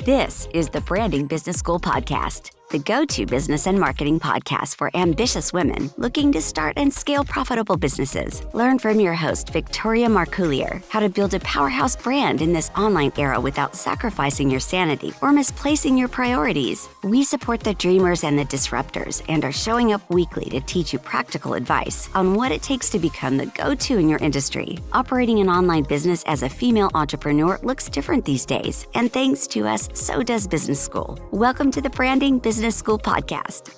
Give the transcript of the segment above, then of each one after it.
This is the Branding Business School Podcast, the go-to business and marketing podcast for ambitious women looking to start and scale profitable businesses. Learn from your host, Victoria Marcoullier, how to build a powerhouse brand in this online era without sacrificing your sanity or misplacing your priorities. We support the dreamers and the disruptors and are showing up weekly to teach you practical advice on what it takes to become the go-to in your industry. Operating an online business as a female entrepreneur looks different these days, and thanks to us, so does business school. Welcome to the Branding Business School Podcast.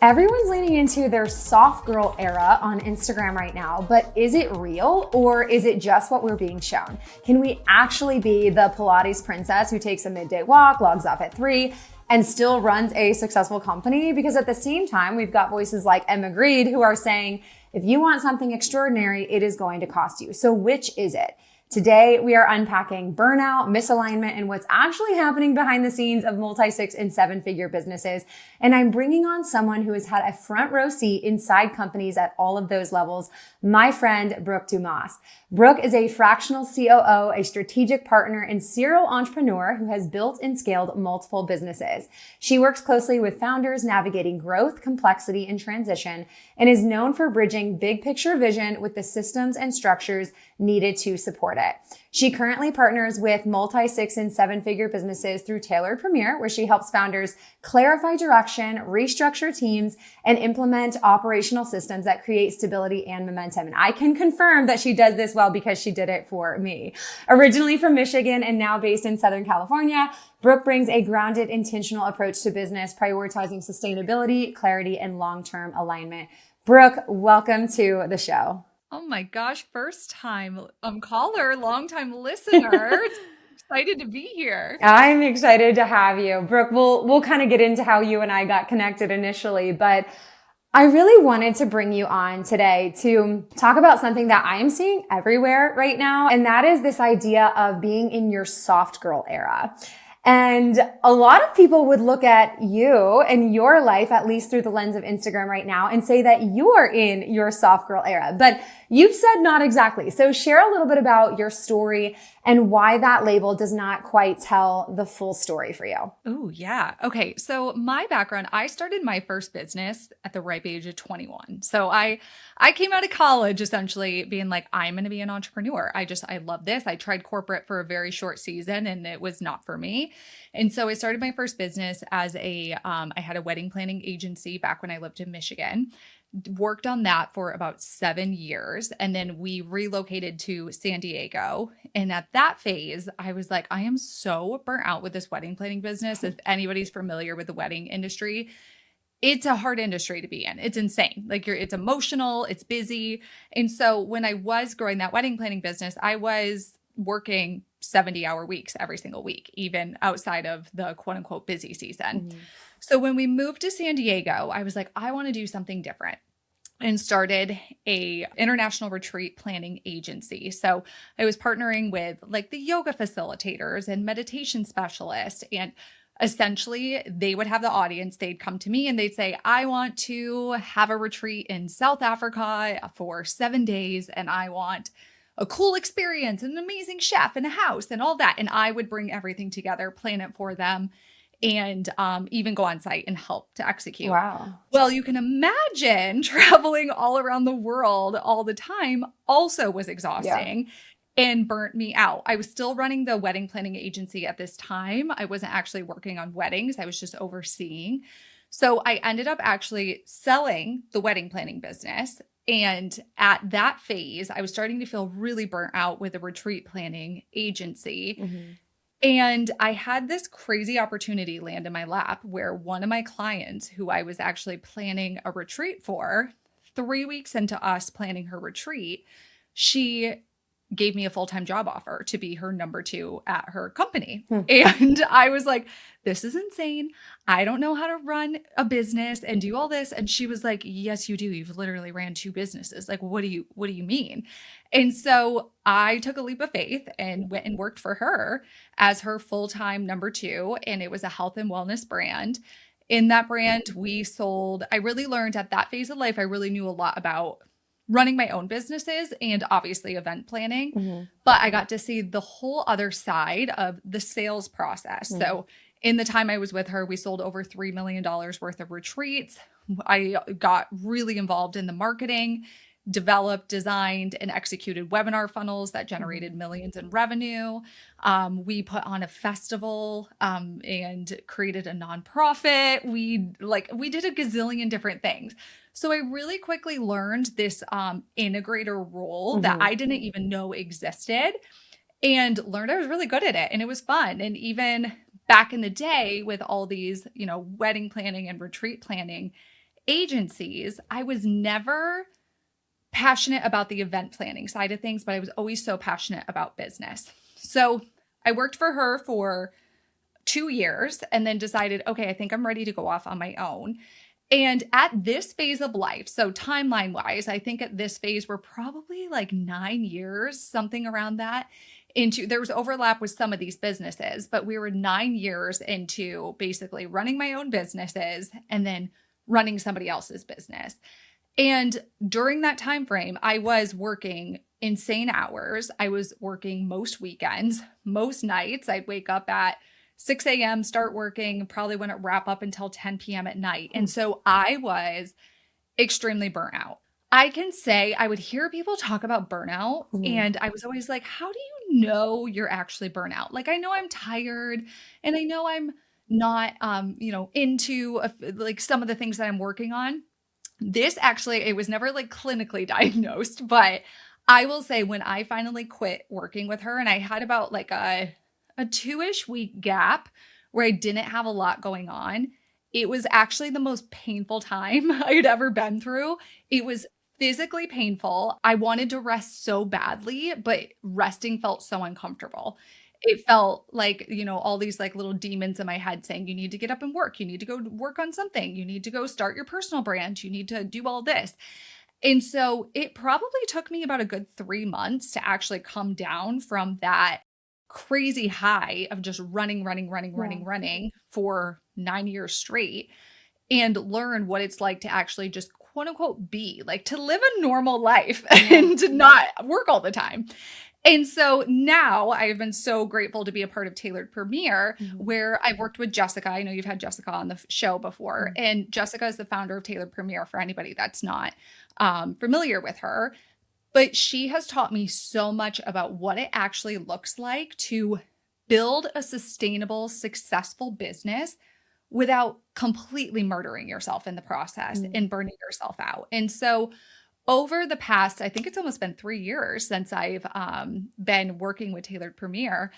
Everyone's leaning into their soft girl era on Instagram right now, but is it real or is it just what we're being shown? Can we actually be the Pilates princess who takes a midday walk, logs off at 3, and still runs a successful company? Because at the same time, we've got voices like Emma Grede who are saying, if you want something extraordinary, it is going to cost you. So which is it? Today, we are unpacking burnout, misalignment, and what's actually happening behind the scenes of multi-6 and 7-figure businesses. And I'm bringing on someone who has had a front row seat inside companies at all of those levels, my friend, Brooke Dumas. Brooke is a fractional COO, a strategic partner, and serial entrepreneur who has built and scaled multiple businesses. She works closely with founders navigating growth, complexity, and transition, and is known for bridging big picture vision with the systems and structures needed to support it. She currently partners with multi-6 and 7-figure businesses through Tailored Premier, where she helps founders clarify direction, restructure teams, and implement operational systems that create stability and momentum. And I can confirm that she does this well because she did it for me. Originally from Michigan and now based in Southern California, Brooke brings a grounded, intentional approach to business, prioritizing sustainability, clarity, and long-term alignment. Brooke, welcome to the show. Oh my gosh, first time caller, long time listener. Excited to be here. I'm excited to have you. Brooke, we'll kind of get into how you and I got connected initially, but I really wanted to bring you on today to talk about something that I am seeing everywhere right now, and that is this idea of being in your soft girl era. And a lot of people would look at you and your life, at least through the lens of Instagram right now, and say that you are in your soft girl era. But you've said not exactly. So share a little bit about your story and why that label does not quite tell the full story for you. Oh, yeah. Okay. So my background, I started my first business at the ripe age of 21. So I came out of college essentially being like, I'm going to be an entrepreneur. I love this. I tried corporate for a very short season and it was not for me. And so I started my first business as I had a wedding planning agency back when I lived in Michigan. Worked on that for about 7 years. And then we relocated to San Diego. And at that phase, I was like, I am so burnt out with this wedding planning business. If anybody's familiar with the wedding industry, it's a hard industry to be in. It's insane. It's emotional, it's busy. And so when I was growing that wedding planning business, I was working 70-hour weeks every single week, even outside of the quote unquote busy season. Mm-hmm. So when we moved to San Diego, I was like, I want to do something different and started a international retreat planning agency. So I was partnering with like the yoga facilitators and meditation specialists, and essentially they would have the audience, they'd come to me and they'd say, I want to have a retreat in South Africa for 7 days and I want a cool experience, an amazing chef and a house and all that. And I would bring everything together, plan it for them, and even go on site and help to execute. Wow. Well, you can imagine traveling all around the world all the time also was exhausting and burnt me out. I was still running the wedding planning agency at this time. I wasn't actually working on weddings. I was just overseeing. So I ended up actually selling the wedding planning business. And at that phase, I was starting to feel really burnt out with a retreat planning agency. Mm-hmm. And I had this crazy opportunity land in my lap where one of my clients, who I was actually planning a retreat for, 3 weeks into us planning her retreat, she gave me a full-time job offer to be her number 2 at her company. And I was like, this is insane. I don't know how to run a business and do all this. And she was like, yes, you do. You've literally ran 2 businesses. Like, what do you mean? And so I took a leap of faith and went and worked for her as her full-time number 2. And it was a health and wellness brand. In that brand, we sold, I really learned at that phase of life, I really knew a lot about running my own businesses and obviously event planning, but I got to see the whole other side of the sales process. So in the time I was with her, we sold over $3 million worth of retreats. I got really involved in the marketing, developed, designed, and executed webinar funnels that generated millions in revenue. We put on a festival and created a nonprofit. We did a gazillion different things. So I really quickly learned this integrator role that I didn't even know existed, and learned I was really good at it, and it was fun. And even back in the day with all these, wedding planning and retreat planning agencies, I was never passionate about the event planning side of things, but I was always so passionate about business. So I worked for her for 2 years and then decided, okay, I think I'm ready to go off on my own. And at this phase of life, so timeline wise, I think at this phase, we're probably like 9 years, something around that. There was overlap with some of these businesses, but we were 9 years into basically running my own businesses and then running somebody else's business. And during that time frame, I was working insane hours. I was working most weekends, most nights. I'd wake up at 6 a.m., start working, probably wouldn't wrap up until 10 p.m. at night. And so I was extremely burnt out. I can say I would hear people talk about burnout, and I was always like, how do you know you're actually burnt out? Like, I know I'm tired, and I know I'm not, into like some of the things that I'm working on. This actually, it was never like clinically diagnosed, but I will say when I finally quit working with her, and I had about like a 2-ish week gap where I didn't have a lot going on, it was actually the most painful time I'd ever been through. It was physically painful. I wanted to rest so badly, but resting felt so uncomfortable. It felt like, all these like little demons in my head saying, you need to get up and work. You need to go work on something. You need to go start your personal brand. You need to do all this. And so it probably took me about a good 3 months to actually come down from that crazy high of just running for 9 years straight, and learn what it's like to actually just quote unquote be, like to live a normal life and to not work all the time. And so now I have been so grateful to be a part of Tailored Premier, where I've worked with Jessica. I know you've had Jessica on the show before, and Jessica is the founder of Tailored Premier for anybody that's not familiar with her. But she has taught me so much about what it actually looks like to build a sustainable, successful business without completely murdering yourself in the process and burning yourself out. And so over the past, I think it's almost been 3 years since I've been working with Tailored Premier,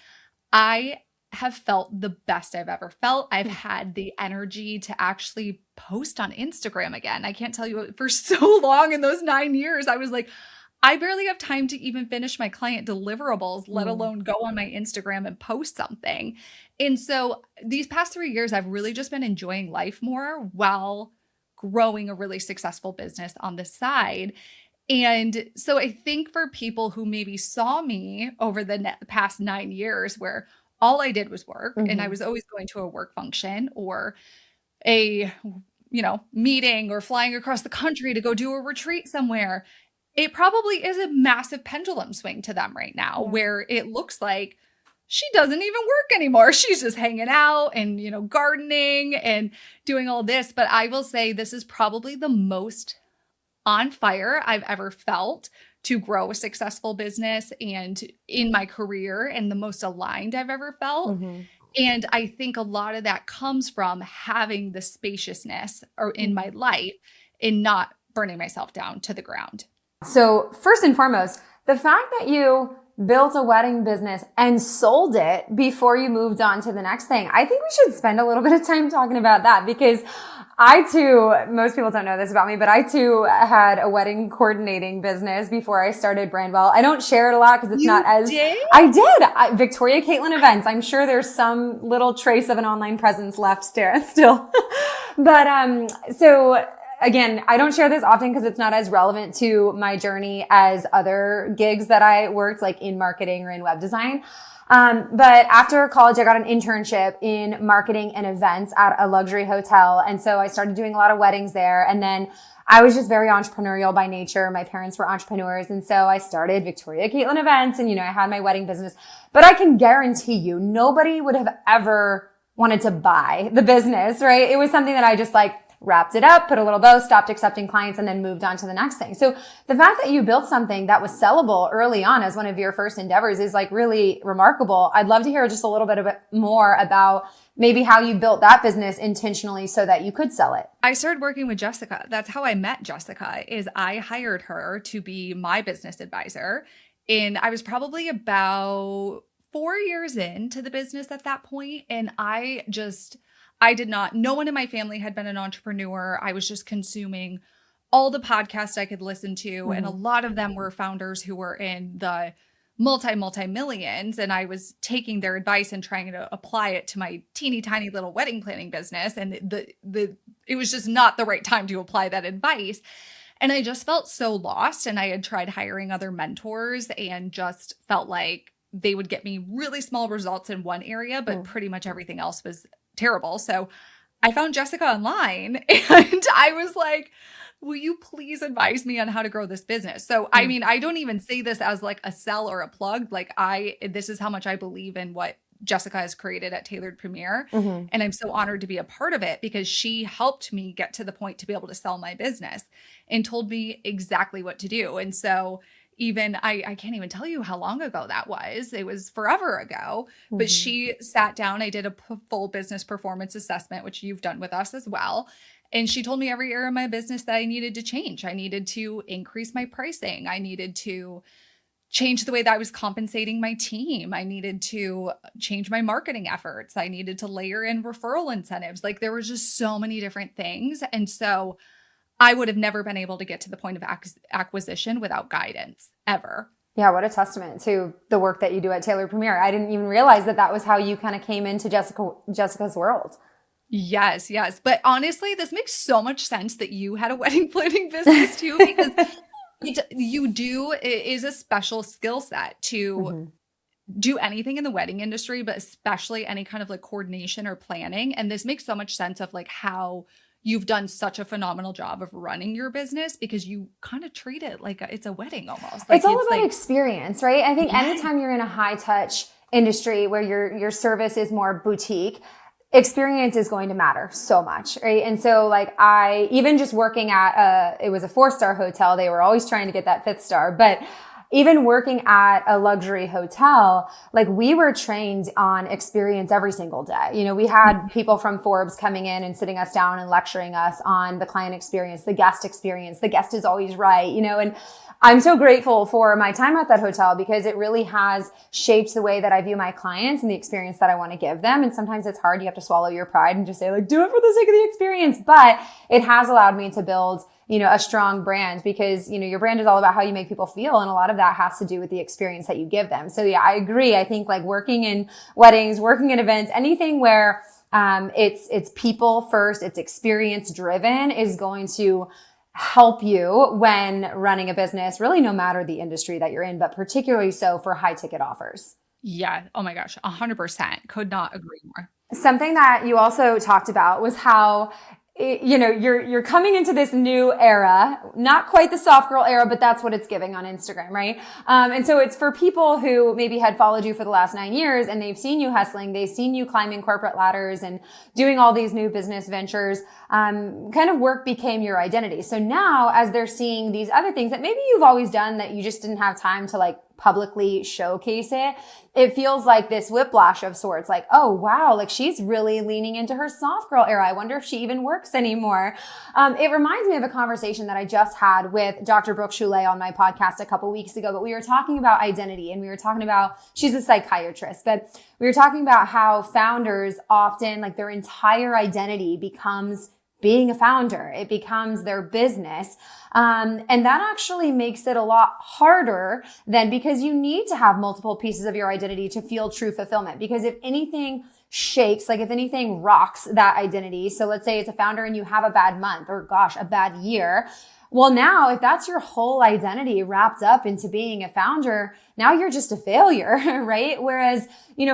I have felt the best I've ever felt. I've had the energy to actually post on Instagram again. I can't tell you, for so long in those 9 years, I was like, I barely have time to even finish my client deliverables, let alone go on my Instagram and post something. And so these past 3 years, I've really just been enjoying life more while growing a really successful business on the side. And so I think for people who maybe saw me over the past 9 years, where all I did was work, and I was always going to a work function or a, meeting or flying across the country to go do a retreat somewhere, it probably is a massive pendulum swing to them right now, where it looks like she doesn't even work anymore. She's just hanging out and, gardening and doing all this. But I will say this is probably the most on fire I've ever felt to grow a successful business and in my career, and the most aligned I've ever felt. And I think a lot of that comes from having the spaciousness in my life and not burning myself down to the ground. So first and foremost, the fact that you built a wedding business and sold it before you moved on to the next thing, I think we should spend a little bit of time talking about that, because I too, most people don't know this about me, but I too had a wedding coordinating business before I started Brandwell. I don't share it a lot because it's not as... Did? I did. Victoria Caitlin Events. I'm sure there's some little trace of an online presence left still. But so again, I don't share this often because it's not as relevant to my journey as other gigs that I worked, like in marketing or in web design. But after college, I got an internship in marketing and events at a luxury hotel. And so I started doing a lot of weddings there. And then I was just very entrepreneurial by nature. My parents were entrepreneurs. And so I started Victoria Caitlin Events and, I had my wedding business, but I can guarantee you nobody would have ever wanted to buy the business, right? It was something that I just wrapped it up, put a little bow, stopped accepting clients, and then moved on to the next thing. So the fact that you built something that was sellable early on as one of your first endeavors is really remarkable. I'd love to hear just a little bit more about maybe how you built that business intentionally so that you could sell it. I started working with Jessica. That's how I met Jessica, is I hired her to be my business advisor. And I was probably about 4 years into the business at that point. And no one in my family had been an entrepreneur. I was just consuming all the podcasts I could listen to. And a lot of them were founders who were in the multi-millions. And I was taking their advice and trying to apply it to my teeny tiny little wedding planning business. And it was just not the right time to apply that advice. And I just felt so lost. And I had tried hiring other mentors and just felt like they would get me really small results in one area, but pretty much everything else was terrible. So I found Jessica online and I was like, will you please advise me on how to grow this business? So, I mean, I don't even say this as a sell or a plug. This is how much I believe in what Jessica has created at Tailored Premier. And I'm so honored to be a part of it because she helped me get to the point to be able to sell my business and told me exactly what to do. And so even I can't even tell you how long ago that was. It was forever ago, but she sat down. I did a full business performance assessment, which you've done with us as well. And she told me every area of my business that I needed to change. I needed to increase my pricing. I needed to change the way that I was compensating my team. I needed to change my marketing efforts. I needed to layer in referral incentives. There was just so many different things. And so I would have never been able to get to the point of acquisition without guidance, ever. Yeah, what a testament to the work that you do at Tailored Premier. I didn't even realize that was how you kind of came into Jessica's world. Yes. But honestly, this makes so much sense that you had a wedding planning business too, because it is a special skill set to do anything in the wedding industry, but especially any kind of coordination or planning. And this makes so much sense of how you've done such a phenomenal job of running your business because you kind of treat it like it's a wedding almost. It's all about experience, right? I think anytime you're in a high touch industry where your service is more boutique, experience is going to matter so much, right? And so I, even just working at it was a 4-star hotel, they were always trying to get that 5th star, but even working at a luxury hotel, we were trained on experience every single day. We had people from Forbes coming in and sitting us down and lecturing us on the client experience, the guest experience. The guest is always right, and I'm so grateful for my time at that hotel because it really has shaped the way that I view my clients and the experience that I want to give them. And sometimes it's hard. You have to swallow your pride and just say do it for the sake of the experience. But it has allowed me to build a strong brand because, your brand is all about how you make people feel. And a lot of that has to do with the experience that you give them. So yeah, I agree. I think working in weddings, working in events, anything where, it's people first, it's experience driven is going to help you when running a business, really no matter the industry that you're in, but particularly so for high ticket offers. Yeah. Oh my gosh. 100%. Could not agree more. Something that you also talked about was how you're coming into this new era, not quite the soft girl era, but that's what it's giving on Instagram, right? And so it's for people who maybe had followed you for the last 9 years and they've seen you hustling, they've seen you climbing corporate ladders and doing all these new business ventures, kind of work became your identity. So now as they're seeing these other things that maybe you've always done that you just didn't have time to publicly showcase it, it feels like this whiplash of sorts. Oh wow, she's really leaning into her soft girl era. I wonder if she even works anymore. It reminds me of a conversation that I just had with Dr. Brooke Dumas on my podcast a couple weeks ago, but we were talking about identity and we were talking about, she's a psychiatrist, but we were talking about how founders often, their entire identity becomes being a founder. It becomes their business. And that actually makes it a lot harder than because you need to have multiple pieces of your identity to feel true fulfillment. Because if anything shakes, like if anything rocks that identity. So let's say it's a founder and you have a bad month or gosh, a bad year. Well, now if that's your whole identity wrapped up into being a founder, now you're just a failure, right? Whereas,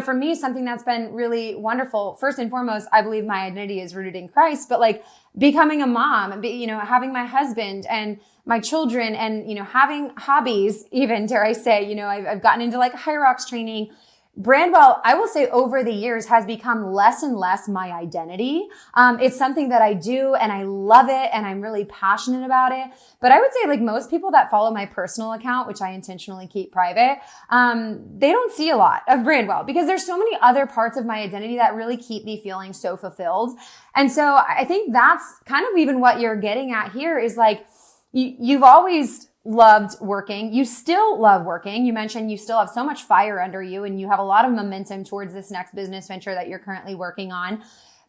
for me, something that's been really wonderful, first and foremost, I believe my identity is rooted in Christ, but like becoming a mom, having my husband and my children and, having hobbies, even dare I say, I've gotten into like high rocks training. Brandwell, I will say over the years has become less and less my identity. It's something that I do and I love it and I'm really passionate about it. But I would say like most people that follow my personal account, which I intentionally keep private, they don't see a lot of Brandwell because there's so many other parts of my identity that really keep me feeling so fulfilled. And so I think that's kind of even what you're getting at here is like, you've always loved working. You still love working. You mentioned you still have so much fire under you and you have a lot of momentum towards this next business venture that you're currently working on.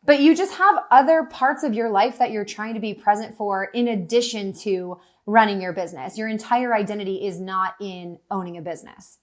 But you just have other parts of your life that you're trying to be present for in addition to running your business. Your entire identity is not in owning a business.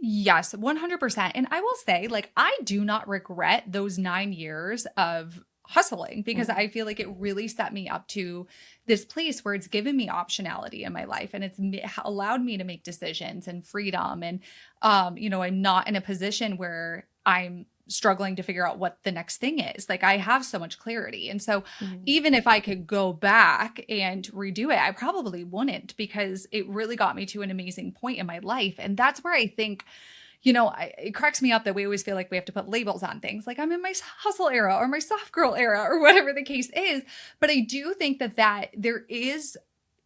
Yes, 100%. And I will say, like, I do not regret those 9 years of hustling because I feel like it really set me up to this place where it's given me optionality in my life and it's allowed me to make decisions and freedom. And, I'm not in a position where I'm struggling to figure out what the next thing is. Like I have so much clarity. And so even if I could go back and redo it, I probably wouldn't because it really got me to an amazing point in my life. And that's where I think it cracks me up that we always feel like we have to put labels on things. Like I'm in my hustle era or my soft girl era or whatever the case is. But I do think that there is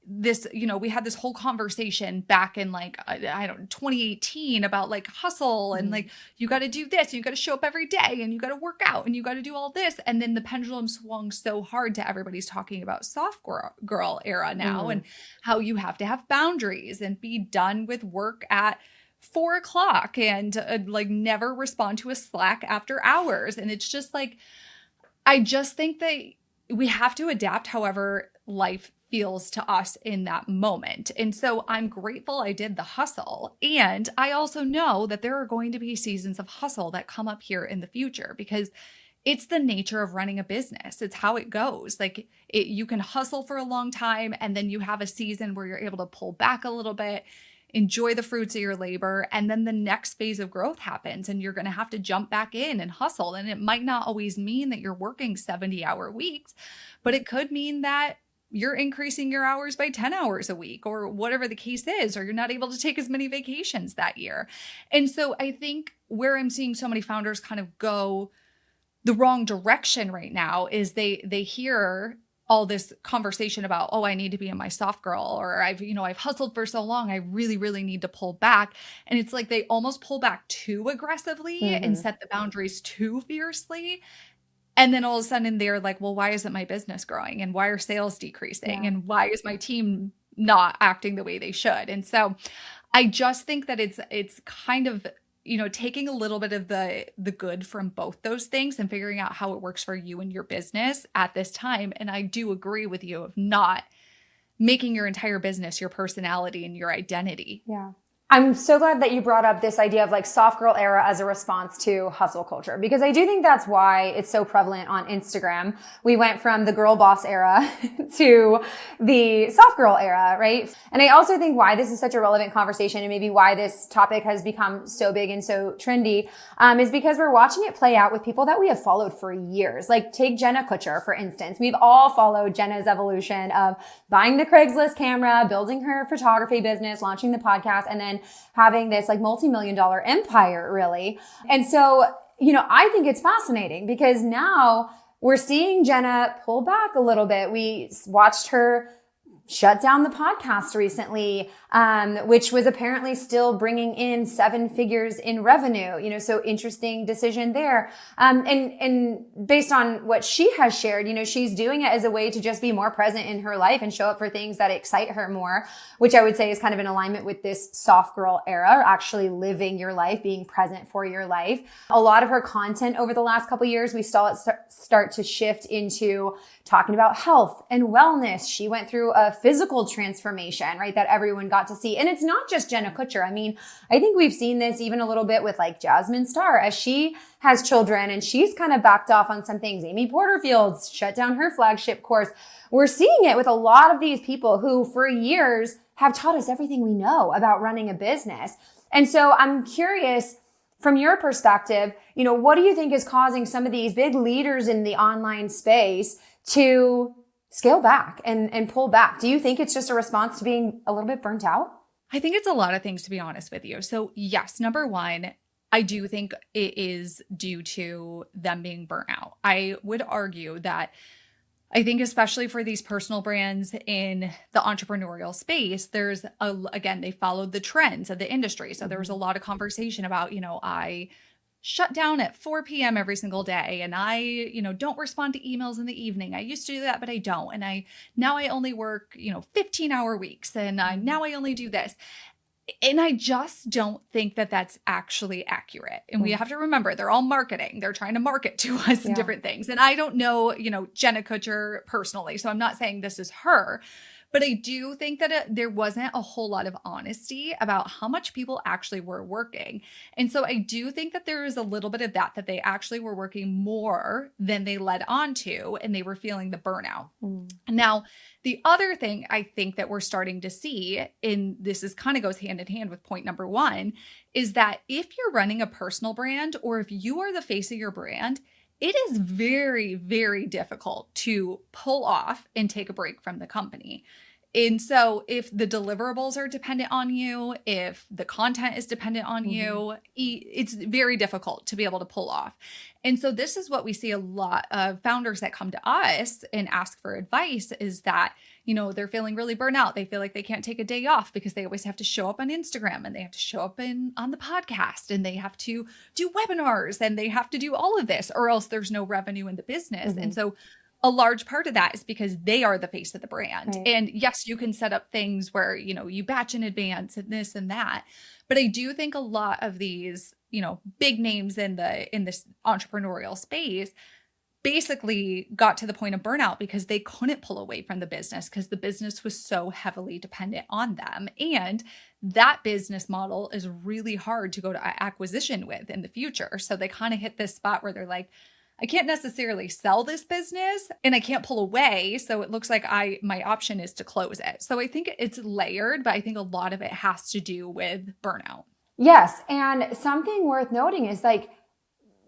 this, we had this whole conversation back in 2018 about like hustle and like, you got to do this and you got to show up every day and you got to work out and you got to do all this. And then the pendulum swung so hard to everybody's talking about soft girl era now and how you have to have boundaries and be done with work at 4 o'clock and never respond to a Slack after hours. And it's just like, I just think that we have to adapt however life feels to us in that moment. And so I'm grateful I did the hustle. And I also know that there are going to be seasons of hustle that come up here in the future because it's the nature of running a business. It's how it goes. You can hustle for a long time and then you have a season where you're able to pull back a little bit, enjoy the fruits of your labor, and then the next phase of growth happens and you're going to have to jump back in and hustle. And it might not always mean that you're working 70-hour weeks, but it could mean that you're increasing your hours by 10 hours a week or whatever the case is, or you're not able to take as many vacations that year. And so I think where I'm seeing so many founders kind of go the wrong direction right now is they hear all this conversation about, oh, I need to be in my soft girl, or I've hustled for so long, I really, really need to pull back. And it's like they almost pull back too aggressively and set the boundaries too fiercely. And then all of a sudden they're like, well, why isn't my business growing? And why are sales decreasing? And why is my team not acting the way they should? And so I just think that it's kind of, taking a little bit of the good from both those things and figuring out how it works for you and your business at this time. And I do agree with you of not making your entire business your personality and your identity. Yeah. I'm so glad that you brought up this idea of like soft girl era as a response to hustle culture, because I do think that's why it's so prevalent on Instagram. We went from the girl boss era to the soft girl era, right? And I also think why this is such a relevant conversation and maybe why this topic has become so big and so trendy, is because we're watching it play out with people that we have followed for years. Like take Jenna Kutcher, for instance. We've all followed Jenna's evolution of buying the Craigslist camera, building her photography business, launching the podcast, and then having this like multi-million-dollar empire, really. And so, I think it's fascinating because now we're seeing Jenna pull back a little bit. We watched her shut down the podcast recently, which was apparently still bringing in 7 figures in revenue, so interesting decision there. And based on what she has shared, she's doing it as a way to just be more present in her life and show up for things that excite her more, which I would say is kind of in alignment with this soft girl era, actually living your life, being present for your life. A lot of her content over the last couple of years, we saw it start to shift into talking about health and wellness. She went through a physical transformation, right, that everyone got to see. And it's not just Jenna Kutcher. I mean, I think we've seen this even a little bit with like Jasmine Star as she has children and she's kind of backed off on some things. Amy Porterfield's shut down her flagship course. We're seeing it with a lot of these people who for years have taught us everything we know about running a business. And so I'm curious, from your perspective, what do you think is causing some of these big leaders in the online space to scale back and pull back? Do you think it's just a response to being a little bit burnt out? I think it's a lot of things, to be honest with you. So yes, number one, I do think it is due to them being burnt out. I would argue that I think especially for these personal brands in the entrepreneurial space, again, they followed the trends of the industry. So there was a lot of conversation about, I shut down at 4 p.m. every single day and I, don't respond to emails in the evening. I used to do that, but I don't. And now I only work, 15-hour weeks and now I only do this. And I just don't think that that's actually accurate. And we have to remember, they're all marketing. They're trying to market to us in different things. And I don't know, Jenna Kutcher personally, so I'm not saying this is her, but I do think that there wasn't a whole lot of honesty about how much people actually were working. And so I do think that there is a little bit of that they actually were working more than they led on to, and they were feeling the burnout. Now, the other thing I think that we're starting to see, and this is kind of goes hand in hand with point number one, is that if you're running a personal brand or if you are the face of your brand, it is very, very difficult to pull off and take a break from the company. And so if the deliverables are dependent on you, if the content is dependent on you, it's very difficult to be able to pull off. And so this is what we see a lot of founders that come to us and ask for advice is that, they're feeling really burnt out. They feel like they can't take a day off because they always have to show up on Instagram and they have to show up on the podcast and they have to do webinars and they have to do all of this or else there's no revenue in the business. And so a large part of that is because they are the face of the brand. Right. And yes, you can set up things where, you batch in advance and this and that. But I do think a lot of these, big names in this entrepreneurial space basically got to the point of burnout because they couldn't pull away from the business because the business was so heavily dependent on them. And that business model is really hard to go to acquisition with in the future. So they kind of hit this spot where they're like, I can't necessarily sell this business and I can't pull away. So it looks like my option is to close it. So I think it's layered, but I think a lot of it has to do with burnout. Yes. And something worth noting is like,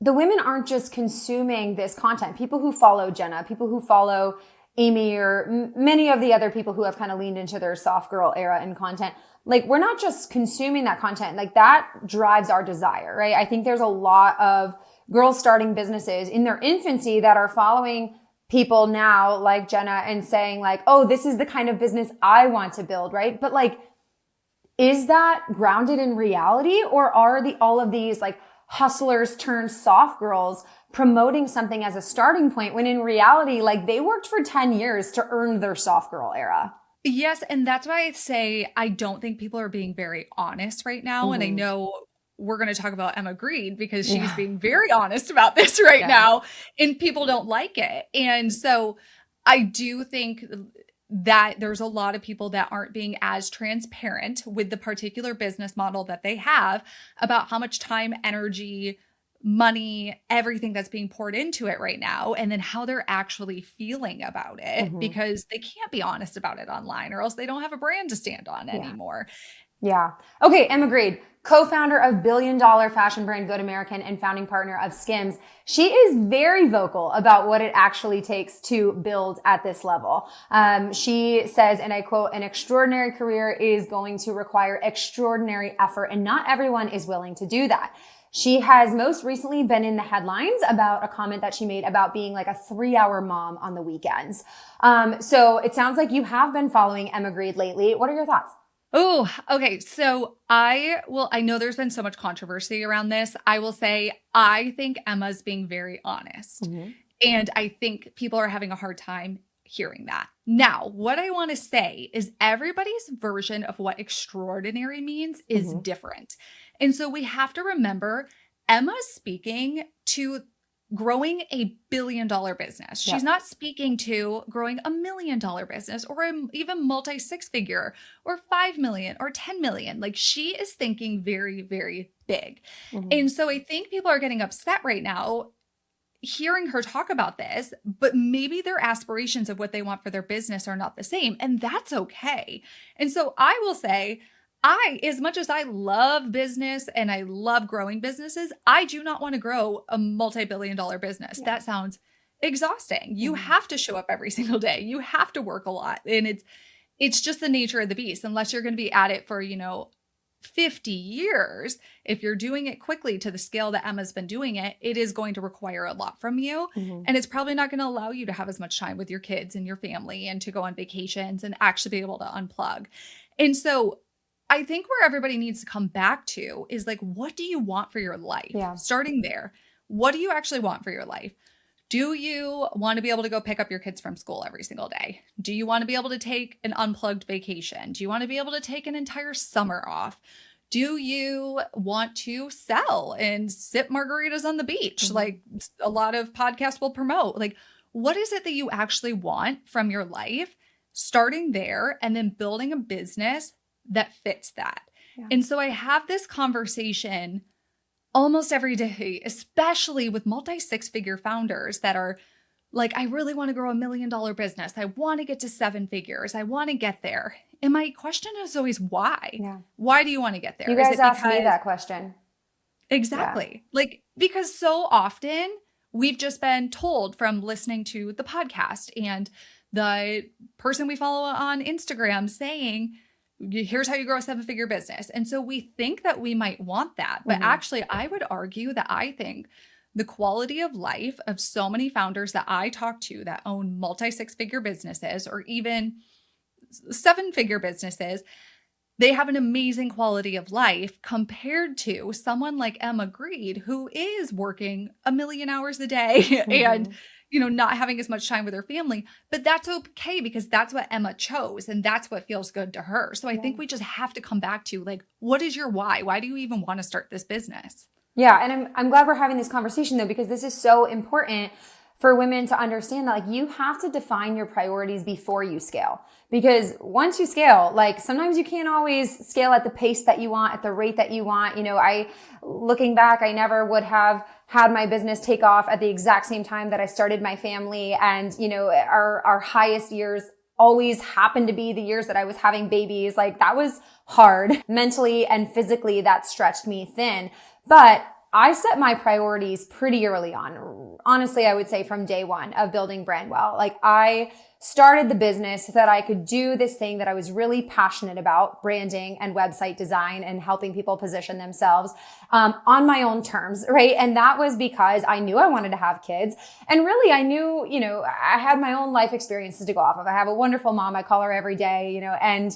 the women aren't just consuming this content. People who follow Jenna, people who follow Amy, or many of the other people who have kind of leaned into their soft girl era and content, like we're not just consuming that content. Like that drives our desire, right? I think there's a lot of girls starting businesses in their infancy that are following people now like Jenna and saying like, oh, this is the kind of business I want to build, right? But like, is that grounded in reality, or are all of these like hustlers turned soft girls promoting something as a starting point when in reality, like they worked for 10 years to earn their soft girl era? Yes. And that's why I say, I don't think people are being very honest right now. And I know we're going to talk about Emma Grede because she's being very honest about this right now and people don't like it. And so I do think that there's a lot of people that aren't being as transparent with the particular business model that they have about how much time, energy, money, everything that's being poured into it right now, and then how they're actually feeling about it because they can't be honest about it online or else they don't have a brand to stand on anymore. Yeah. Okay, Emma Grede, co-founder of billion-dollar fashion brand Good American and founding partner of Skims. She is very vocal about what it actually takes to build at this level. She says, and I quote, an extraordinary career is going to require extraordinary effort, and not everyone is willing to do that. She has most recently been in the headlines about a comment that she made about being like a 3-hour mom on the weekends. So it sounds like you have been following Emma Grede lately. What are your thoughts? Oh, okay. So I know there's been so much controversy around this. I will say, I think Emma's being very honest. And I think people are having a hard time hearing that. Now, what I want to say is everybody's version of what extraordinary means is different. And so we have to remember Emma's speaking to growing $1 billion business. She's not speaking to growing $1 million business or even multi 6-figure or 5 million or 10 million. Like she is thinking very, very big. And so I think people are getting upset right now hearing her talk about this, but maybe their aspirations of what they want for their business are not the same. And that's okay. And so I will say, as much as I love business and I love growing businesses, I do not want to grow a multi-billion-dollar business. That sounds exhausting. You have to show up every single day. You have to work a lot. And it's just the nature of the beast, unless you're going to be at it for, 50 years. If you're doing it quickly to the scale that Emma's been doing it, it is going to require a lot from you. And it's probably not going to allow you to have as much time with your kids and your family and to go on vacations and actually be able to unplug. And so I think where everybody needs to come back to is like, what do you want for your life? Starting there, what do you actually want for your life? Do you want to be able to go pick up your kids from school every single day? Do you want to be able to take an unplugged vacation? Do you want to be able to take an entire summer off? Do you want to sell and sip margaritas on the beach? Like a lot of podcasts will promote. Like, what is it that you actually want from your life? Starting there and then building a business that fits that. And so I have this conversation almost every day, especially with multi 6-figure founders that are like, I really want to grow $1 million business. I want to get to 7 figures. I want to get there. And my question is always why? Why do you want to get there? You guys ask me that question. Exactly. Like, because so often we've just been told from listening to the podcast and the person we follow on Instagram saying, here's how you grow a 7-figure business. And so we think that we might want that. But actually, I would argue that I think the quality of life of so many founders that I talk to that own multi 6-figure businesses or even 7-figure businesses, they have an amazing quality of life compared to someone like Emma Grede, who is working 1 million hours a day and not having as much time with her family, but that's okay because that's what Emma chose and that's what feels good to her. So I think we just have to come back to like, what is your why? Why do you even want to start this business? Yeah. And I'm glad we're having this conversation though, because this is so important for women to understand that like you have to define your priorities before you scale. Because once you scale, like sometimes you can't always scale at the pace that you want, at the rate that you want. Looking back, I never would have had my business take off at the exact same time that I started my family. And, our highest years always happened to be the years that I was having babies. Like that was hard mentally and physically. That stretched me thin. But I set my priorities pretty early on. Honestly, I would say from day one of building Brandwell. Like I started the business so that I could do this thing that I was really passionate about, branding and website design and helping people position themselves on my own terms, right? And that was because I knew I wanted to have kids. And really, I knew, I had my own life experiences to go off of. I have a wonderful mom. I call her every day, and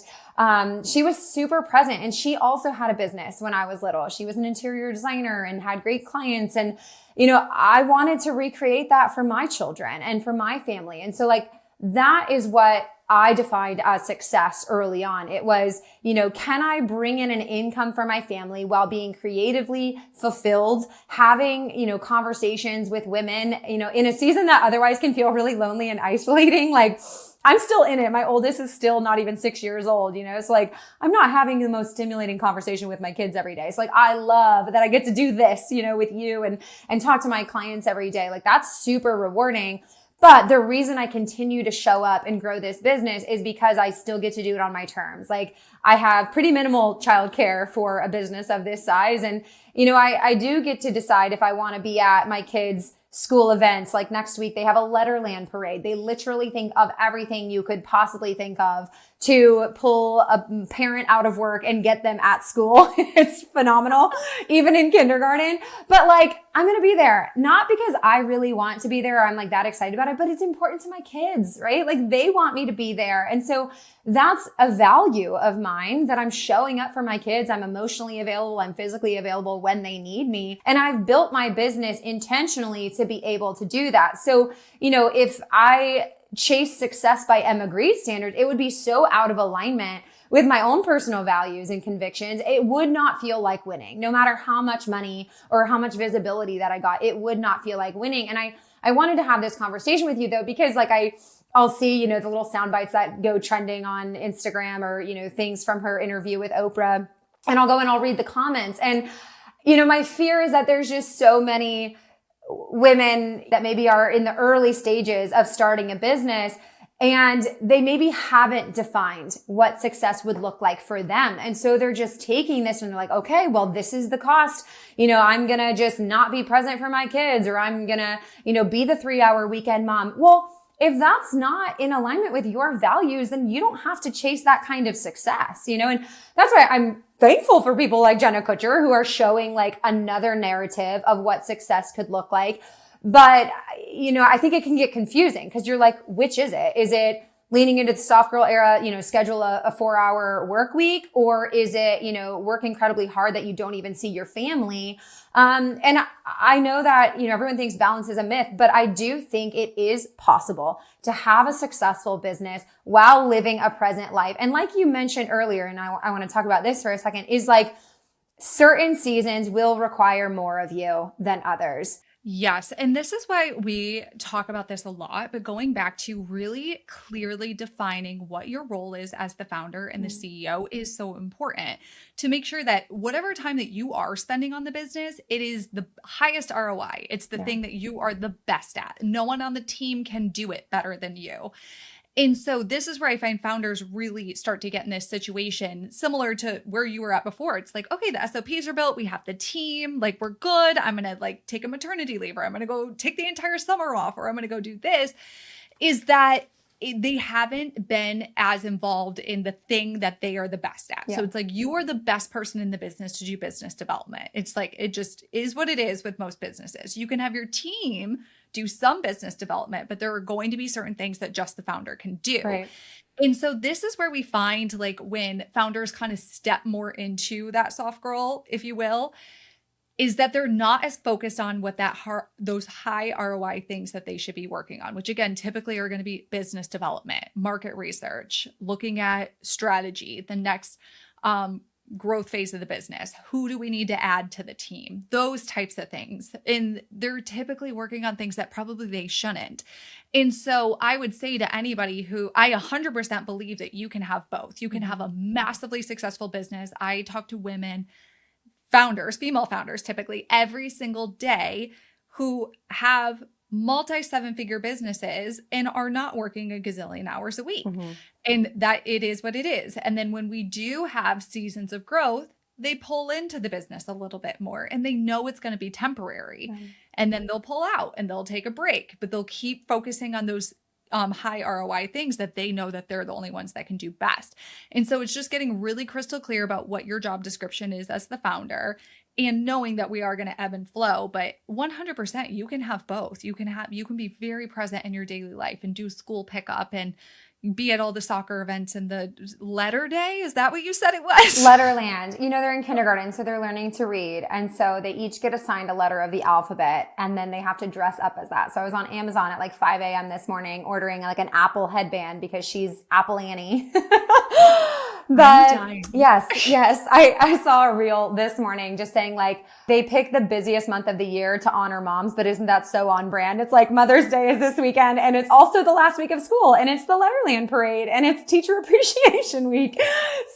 she was super present. And she also had a business when I was little. She was an interior designer and had great clients. And, I wanted to recreate that for my children and for my family. And so like, that is what I defined as success early on. It was, can I bring in an income for my family while being creatively fulfilled, having, conversations with women, in a season that otherwise can feel really lonely and isolating. Like I'm still in it. My oldest is still not even 6 years old, so like I'm not having the most stimulating conversation with my kids every day. So like I love that I get to do this, with you and talk to my clients every day. Like that's super rewarding. But the reason I continue to show up and grow this business is because I still get to do it on my terms. Like I have pretty minimal childcare for a business of this size. And, I do get to decide if I want to be at my kids' school events. Like next week, they have a Letterland parade. They literally think of everything you could possibly think of to pull a parent out of work and get them at school. It's phenomenal, even in kindergarten. But like, I'm going to be there, not because I really want to be there or I'm like that excited about it, but it's important to my kids, right? Like they want me to be there. And so that's a value of mine that I'm showing up for my kids. I'm emotionally available. I'm physically available when they need me. And I've built my business intentionally to be able to do that. So, if I chase success by Emma Grede standards, it would be so out of alignment with my own personal values and convictions, it would not feel like winning. No matter how much money or how much visibility that I got, it would not feel like winning. And I wanted to have this conversation with you though, because like I'll see, the little sound bites that go trending on Instagram or, things from her interview with Oprah. And I'll go and I'll read the comments. And, my fear is that there's just so many women that maybe are in the early stages of starting a business and they maybe haven't defined what success would look like for them. And so they're just taking this and they're like, okay, well, this is the cost. I'm going to just not be present for my kids, or I'm going to, be the 3-hour weekend mom. Well, if that's not in alignment with your values, then you don't have to chase that kind of success, and that's why I'm thankful for people like Jenna Kutcher who are showing like another narrative of what success could look like. But, I think it can get confusing because you're like, which is it? Is it leaning into the soft girl era, schedule a 4-hour work week? Or is it, work incredibly hard that you don't even see your family? And I know that, everyone thinks balance is a myth, but I do think it is possible to have a successful business while living a present life. And like you mentioned earlier, and I want to talk about this for a second, is like certain seasons will require more of you than others. Yes. And this is why we talk about this a lot, but going back to really clearly defining what your role is as the founder and the CEO is so important to make sure that whatever time that you are spending on the business, it is the highest ROI. It's the thing that you are the best at. No one on the team can do it better than you. And so this is where I find founders really start to get in this situation similar to where you were at before. It's like, okay, the SOPs are built. We have the team, like we're good. I'm going to like take a maternity leave, or I'm going to go take the entire summer off, or I'm going to go do this. Is that they haven't been as involved in the thing that they are the best at. Yeah. So it's like, you are the best person in the business to do business development. It's like, it just is what it is with most businesses. You can have your team do some business development, but there are going to be certain things that just the founder can do. Right. And so this is where we find like when founders kind of step more into that soft girl, if you will, is that they're not as focused on what those high ROI things that they should be working on, which again, typically are going to be business development, market research, looking at strategy, the next growth phase of the business. Who do we need to add to the team? Those types of things. And they're typically working on things that probably they shouldn't. And so I would say to anybody who I 100% believe that you can have both. You can have a massively successful business. I talk to women, founders, female founders, typically every single day who have multi-7-figure businesses and are not working a gazillion hours a week. Mm-hmm. And that it is what it is. And then when we do have seasons of growth, they pull into the business a little bit more and they know it's going to be temporary. Right. And then they'll pull out and they'll take a break, but they'll keep focusing on those high ROI things that they know that they're the only ones that can do best. And so it's just getting really crystal clear about what your job description is as the founder and knowing that we are going to ebb and flow, but 100% you can have both. You can be very present in your daily life and do school pickup and be at all the soccer events and the letter day. Is that what you said it was? Letterland. They're in kindergarten, so they're learning to read. And so they each get assigned a letter of the alphabet and then they have to dress up as that. So I was on Amazon at like 5 a.m. this morning ordering like an Apple headband because she's Apple Annie. But yes, I saw a reel this morning just saying like they pick the busiest month of the year to honor moms, but isn't that so on brand? It's like Mother's Day is this weekend and it's also the last week of school and it's the Letterland parade and it's Teacher Appreciation Week.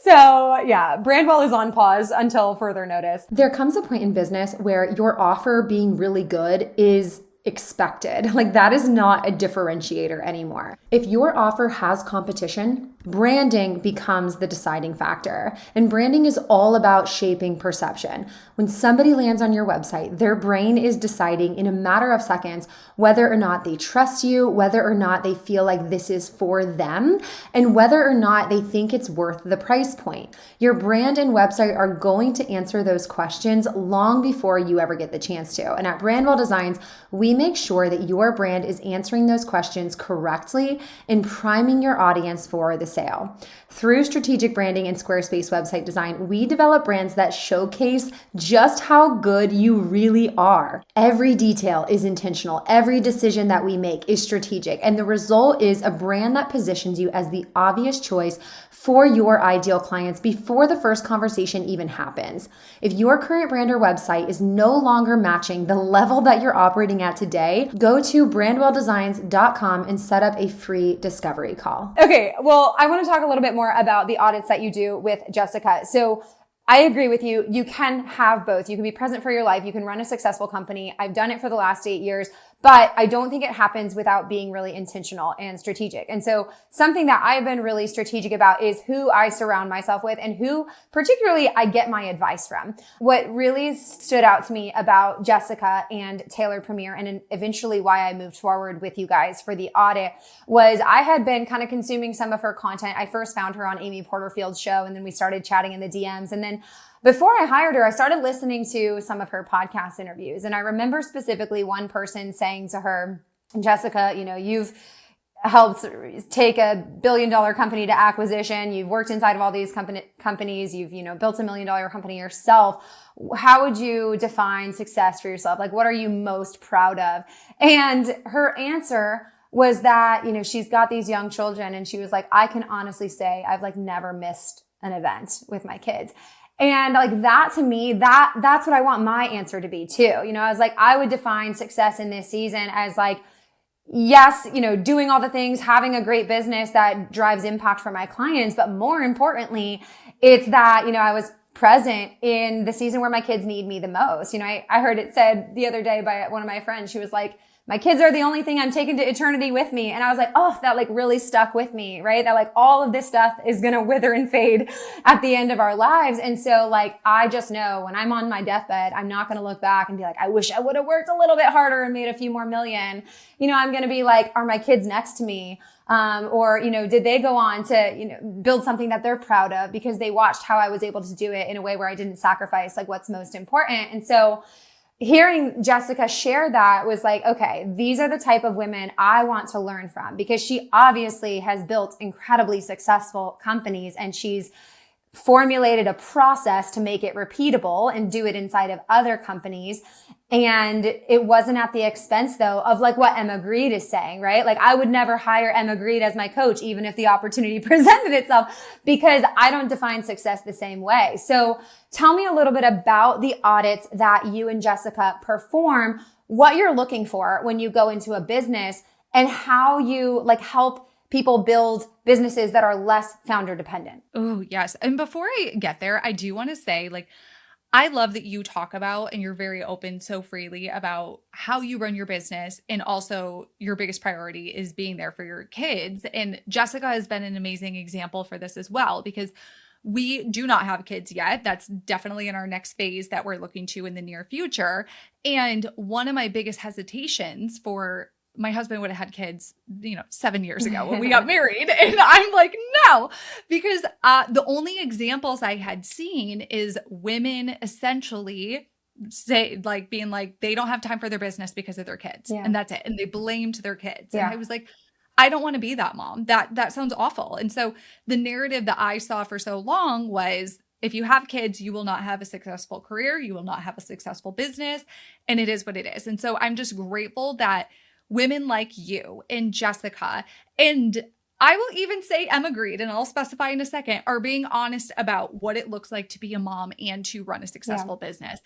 So yeah, Brandwell is on pause until further notice. There comes a point in business where your offer being really good is expected. Like that is not a differentiator anymore. If your offer has competition, branding becomes the deciding factor. And branding is all about shaping perception. When somebody lands on your website, their brain is deciding in a matter of seconds whether or not they trust you, whether or not they feel like this is for them, and whether or not they think it's worth the price point. Your brand and website are going to answer those questions long before you ever get the chance to. And at Brandwell Designs, we make sure that your brand is answering those questions correctly and priming your audience for the sale. Through strategic branding and Squarespace website design, we develop brands that showcase just how good you really are. Every detail is intentional. Every decision that we make is strategic. And the result is a brand that positions you as the obvious choice for your ideal clients before the first conversation even happens. If your current brand or website is no longer matching the level that you're operating at today, go to brandwelldesigns.com and set up a free discovery call. Okay, well, I want to talk a little bit more about the audits that you do with Jessica. So I agree with you. You can have both. You can be present for your life. You can run a successful company. I've done it for the last 8 years, but I don't think it happens without being really intentional and strategic. And so something that I've been really strategic about is who I surround myself with and who particularly I get my advice from. What really stood out to me about Jessica and Taylor Premier, and eventually why I moved forward with you guys for the audit, was I had been kind of consuming some of her content. I first found her on Amy Porterfield's show, and then we started chatting in the DMs. And then before I hired her, I started listening to some of her podcast interviews. And I remember specifically one person saying to her, Jessica, you've helped take a billion-dollar company to acquisition. You've worked inside of all these companies. You've, built $1 million company yourself. How would you define success for yourself? Like, what are you most proud of? And her answer was that, she's got these young children, and she was like, I can honestly say I've never missed an event with my kids. And that to me, that's what I want my answer to be too. I was like, I would define success in this season as yes, doing all the things, having a great business that drives impact for my clients. But more importantly, it's that, I was present in the season where my kids need me the most. I heard it said the other day by one of my friends. She was like, my kids are the only thing I'm taking to eternity with me. And I was like, oh, that really stuck with me, right? That all of this stuff is going to wither and fade at the end of our lives. And so I just know when I'm on my deathbed, I'm not going to look back and be like, I wish I would have worked a little bit harder and made a few more million. I'm going to be like, are my kids next to me? Or did they go on to, build something that they're proud of because they watched how I was able to do it in a way where I didn't sacrifice what's most important. And so hearing Jessica share that was okay, these are the type of women I want to learn from, because she obviously has built incredibly successful companies, and she's formulated a process to make it repeatable and do it inside of other companies. And it wasn't at the expense though of what Emma Grede is saying, right? I would never hire Emma Grede as my coach, even if the opportunity presented itself, because I don't define success the same way. So tell me a little bit about the audits that you and Jessica perform, what you're looking for when you go into a business, and how you help people build businesses that are less founder dependent. Oh, yes. And before I get there, I do want to say, I love that you talk about and you're very open so freely about how you run your business. And also your biggest priority is being there for your kids. And Jessica has been an amazing example for this as well, because we do not have kids yet. That's definitely in our next phase that we're looking to in the near future. And one of my biggest hesitations for my husband would have had kids, 7 years ago when we got married. And I'm like, no, because the only examples I had seen is women essentially say being they don't have time for their business because of their kids. Yeah. And that's it. And they blamed their kids. Yeah. And I was like, I don't want to be that mom. That sounds awful. And so the narrative that I saw for so long was, if you have kids, you will not have a successful career. You will not have a successful business. And it is what it is. And so I'm just grateful that women like you and Jessica, and I will even say Emma Grede, and I'll specify in a second, are being honest about what it looks like to be a mom and to run a successful business.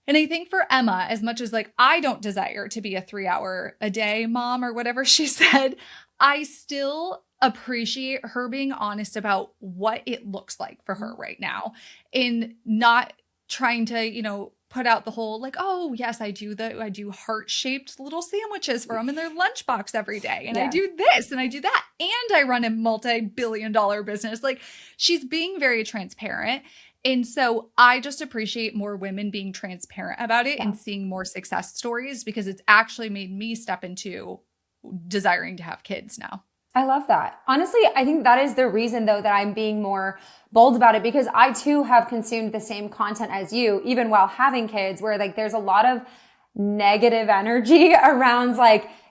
And I think for Emma, as much as I don't desire to be a 3-hour-a-day mom or whatever she said, I still appreciate her being honest about what it looks like for her right now, and not trying to, put out the whole oh yes, I do heart-shaped little sandwiches for them in their lunchbox every day. And I do this and I do that. And I run a multi-billion-dollar business. She's being very transparent. And so I just appreciate more women being transparent about it and seeing more success stories, because it's actually made me step into desiring to have kids now. I love that. Honestly, I think that is the reason though that I'm being more bold about it, because I too have consumed the same content as you, even while having kids, where there's a lot of negative energy around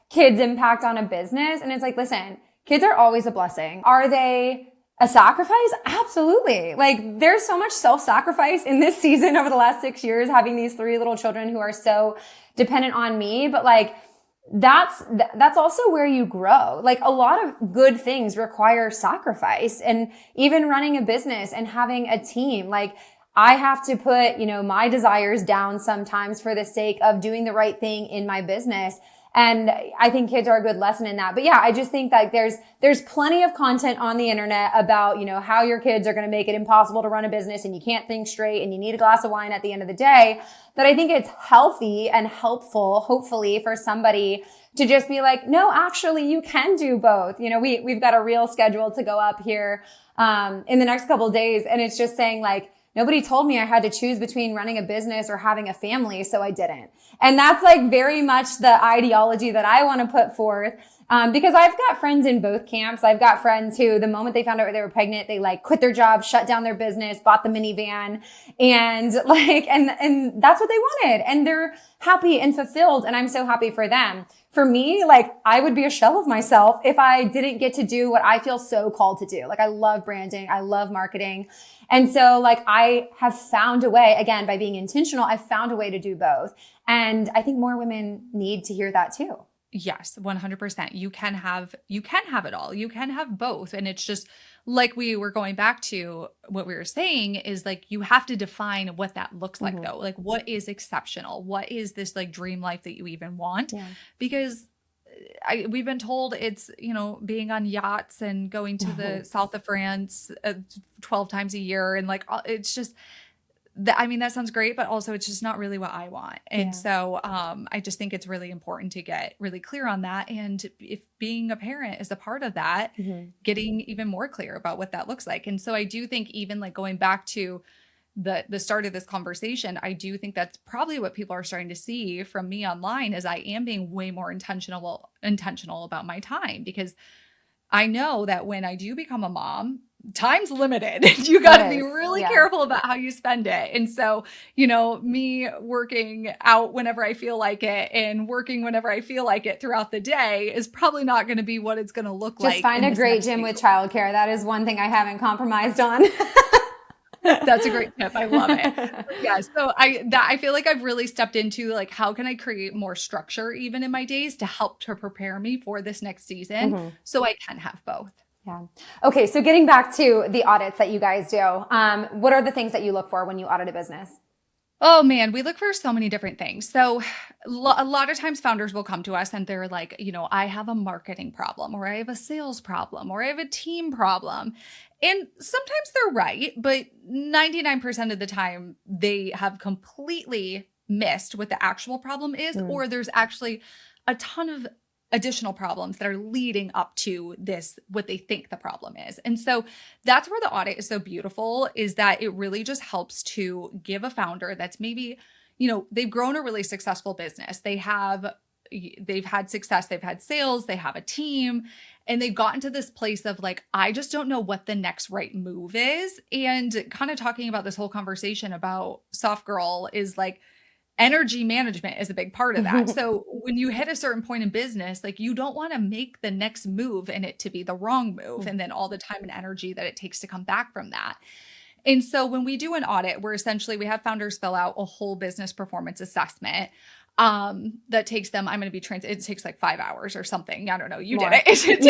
kids' impact on a business. And it's listen, kids are always a blessing. Are they a sacrifice? Absolutely. There's so much self-sacrifice in this season over the last 6 years, having these 3 little children who are so dependent on me. But that's also where you grow. Like a lot of good things require sacrifice, and even running a business and having a team, like I have to put, my desires down sometimes for the sake of doing the right thing in my business. And I think kids are a good lesson in that. But yeah, I just think that there's plenty of content on the internet about, how your kids are going to make it impossible to run a business and you can't think straight and you need a glass of wine at the end of the day. That I think it's healthy and helpful, hopefully, for somebody to just be like, no, actually, you can do both. We've got a reel scheduled to go up here, in the next couple of days. And it's just saying like, nobody told me I had to choose between running a business or having a family, so I didn't. And that's like very much the ideology that I want to put forth. Because I've got friends in both camps. I've got friends who, the moment they found out they were pregnant, they like quit their job, shut down their business, bought the minivan, and and that's what they wanted. And they're happy and fulfilled. And I'm so happy for them. For me, like I would be a shell of myself if I didn't get to do what I feel so called to do. Like I love branding. I love marketing. And so like I have found a way, again, by being intentional, I've found a way to do both. And I think more women need to hear that too. Yes, 100%. You can have it all. You can have both. And it's just like we were going back to what we were saying is like, you have to define what that looks like though. Like what is exceptional? What is this like dream life that you even want? Yeah. Because we've been told it's, being on yachts and going to the south of France 12 times a year. And like, it's just, that sounds great, but also it's just not really what I want. And so I just think it's really important to get really clear on that. And if being a parent is a part of that, getting even more clear about what that looks like. And so I do think even like going back to the start of this conversation, I do think that's probably what people are starting to see from me online is I am being way more intentional about my time, because I know that when I do become a mom, time's limited. You got to be really careful about how you spend it. And so, me working out whenever I feel like it and working whenever I feel like it throughout the day is probably not going to be what it's going to look like. Just find a great gym with childcare. That is one thing I haven't compromised on. That's a great tip. I love it. Yeah. So I feel like I've really stepped into like, how can I create more structure even in my days to help to prepare me for this next season so I can have both. Yeah. Okay. So getting back to the audits that you guys do, what are the things that you look for when you audit a business? Oh man, we look for so many different things. So a lot of times founders will come to us and they're like, I have a marketing problem, or I have a sales problem, or I have a team problem. And sometimes they're right, but 99% of the time they have completely missed what the actual problem is, or there's actually a ton of additional problems that are leading up to this, what they think the problem is. And so that's where the audit is so beautiful, is that it really just helps to give a founder that's maybe, they've grown a really successful business. They've had success, they've had sales, they have a team, and they've gotten to this place of like, I just don't know what the next right move is. And kind of talking about this whole conversation about soft girl is like, energy management is a big part of that. So when you hit a certain point in business, like you don't want to make the next move and it to be the wrong move. And then all the time and energy that it takes to come back from that. And so when we do an audit, we have founders fill out a whole business performance assessment that takes them, it takes like 5 hours or something. I don't know. You did it. It takes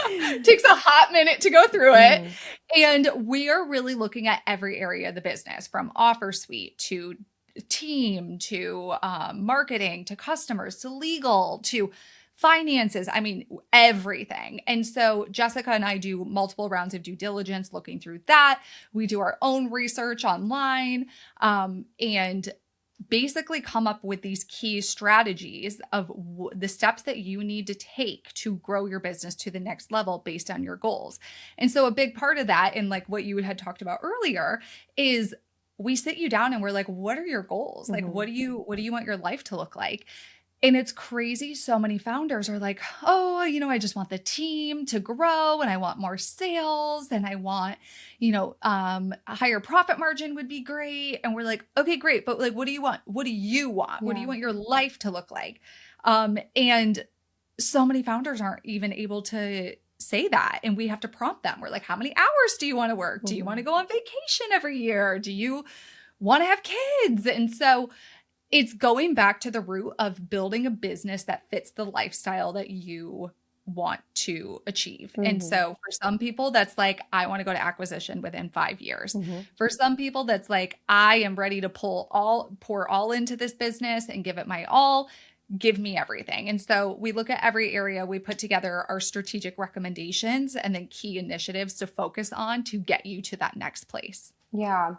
it takes a hot minute to go through it. And we are really looking at every area of the business, from offer suite to team, to marketing, to customers, to legal, to finances. Everything. And so Jessica and I do multiple rounds of due diligence looking through that. We do our own research online, and basically come up with these key strategies of the steps that you need to take to grow your business to the next level based on your goals. And so a big part of that, and like what you had talked about earlier, is we sit you down and we're like, what are your goals? Like, what do you want your life to look like? And it's crazy. So many founders are like, oh, I just want the team to grow, and I want more sales, and I want, a higher profit margin would be great. And we're like, okay, great. But like, what do you want? What do you want? Yeah. What do you want your life to look like? And so many founders aren't even able to say that. And we have to prompt them. We're like, how many hours do you want to work? Do you want to go on vacation every year? Do you want to have kids? And so It's going back to the root of building a business that fits the lifestyle that you want to achieve. And so for some people, that's like, I want to go to acquisition within 5 years. For some people, that's like, I am ready to pour all into this business and give it my all. Give me everything. And so we look at every area, we put together our strategic recommendations and then key initiatives to focus on to get you to that next place. Yeah.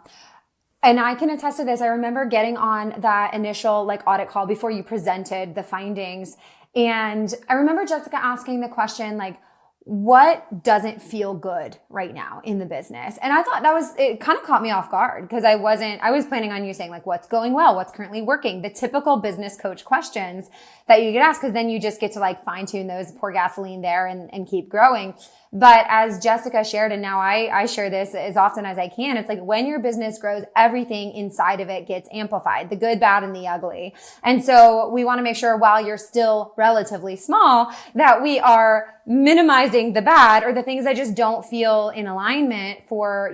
And I can attest to this. I remember getting on that initial like audit call before you presented the findings. And I remember Jessica asking the question, like, what doesn't feel good right now in the business? And I thought it kind of caught me off guard because I was planning on you saying like, what's going well? What's currently working? The typical business coach questions that you get asked, because then you just get to like fine tune those, pour gasoline there and keep growing. But as Jessica shared, and now I share this as often as I can, it's like when your business grows, everything inside of it gets amplified, the good, bad, and the ugly. And so we want to make sure while you're still relatively small, that we are minimizing the bad or the things that just don't feel in alignment for,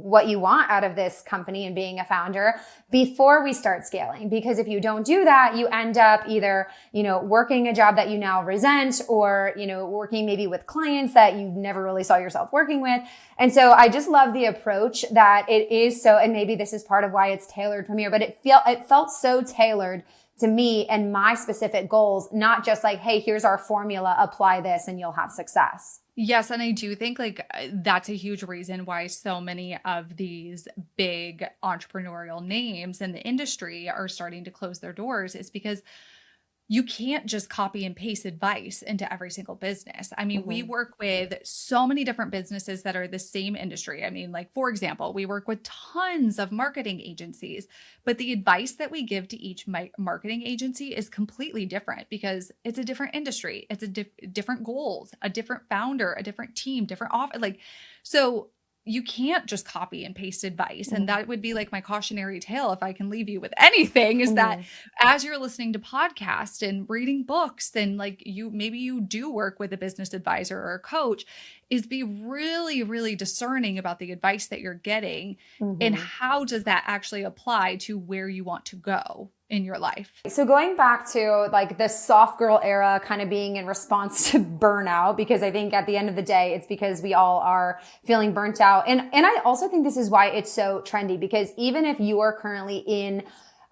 what you want out of this company and being a founder before we start scaling. Because if you don't do that, you end up either, working a job that you now resent or, working maybe with clients that you never really saw yourself working with. And so I just love the approach that it is so, and maybe this is part of why it's tailored Premier, but it felt so tailored to me and my specific goals, not just like, hey, here's our formula, apply this and you'll have success. Yes. And I do think like that's a huge reason why so many of these big entrepreneurial names in the industry are starting to close their doors is because you can't just copy and paste advice into every single business. I mean, we work with so many different businesses that are the same industry. I mean, like, for example, we work with tons of marketing agencies, but the advice that we give to each marketing agency is completely different because it's a different industry. It's a different goals, a different founder, a different team, different office. So you can't just copy and paste advice. And that would be like my cautionary tale. If I can leave you with anything is that as you're listening to podcasts and reading books and like maybe you do work with a business advisor or a coach, is be really, really discerning about the advice that you're getting and how does that actually apply to where you want to go in your life. So going back to like the soft girl era kind of being in response to burnout, because I think at the end of the day, it's because we all are feeling burnt out. And I also think this is why it's so trendy, because even if you are currently in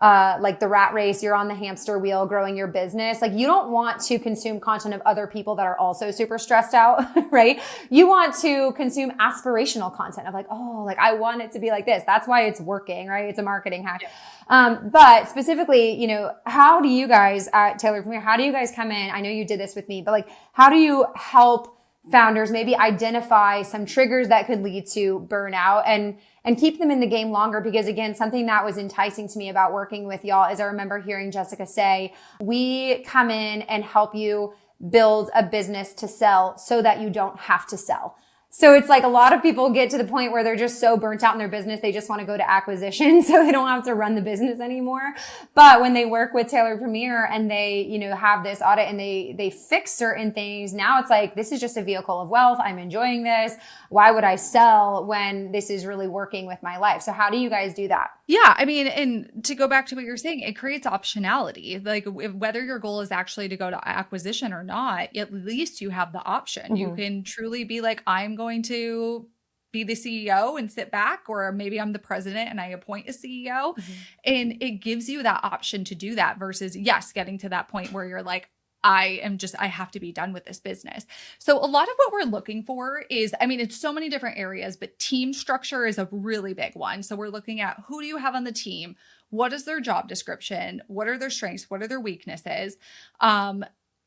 like the rat race, you're on the hamster wheel growing your business. Like you don't want to consume content of other people that are also super stressed out, right? You want to consume aspirational content of like, oh, like I want it to be like this. That's why it's working, right? It's a marketing hack. Yeah. But specifically, how do you guys at Tailored Premier, how do you guys come in? I know you did this with me, but like, how do you help founders maybe identify some triggers that could lead to burnout and keep them in the game longer? Because again, something that was enticing to me about working with y'all is I remember hearing Jessica say, we come in and help you build a business to sell so that you don't have to sell. So it's like a lot of people get to the point where they're just so burnt out in their business, they just want to go to acquisition so they don't have to run the business anymore. But when they work with Tailored Premier and they, have this audit and they fix certain things, now it's like, this is just a vehicle of wealth. I'm enjoying this. Why would I sell when this is really working with my life? So how do you guys do that? Yeah. I mean, and to go back to what you're saying, it creates optionality. Like whether your goal is actually to go to acquisition or not, at least you have the option. You can truly be like, I'm going to be the CEO and sit back, or maybe I'm the president and I appoint a CEO. And it gives you that option to do that versus, yes, getting to that point where you're like, I have to be done with this business. So a lot of what we're looking for is, I mean, it's so many different areas, but team structure is a really big one. So we're looking at who do you have on the team? What is their job description? What are their strengths? What are their weaknesses?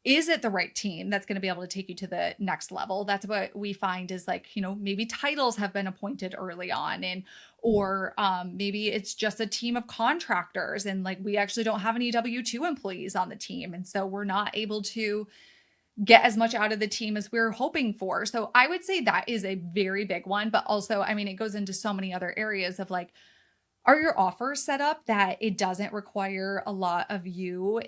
Is it the right team that's going to be able to take you to the next level? That's what we find is like, maybe titles have been appointed early on or maybe it's just a team of contractors and like we actually don't have any W-2 employees on the team. And so we're not able to get as much out of the team as we're hoping for. So I would say that is a very big one, but also, I mean, it goes into so many other areas of like, Are your offers set up that it doesn't require a lot of you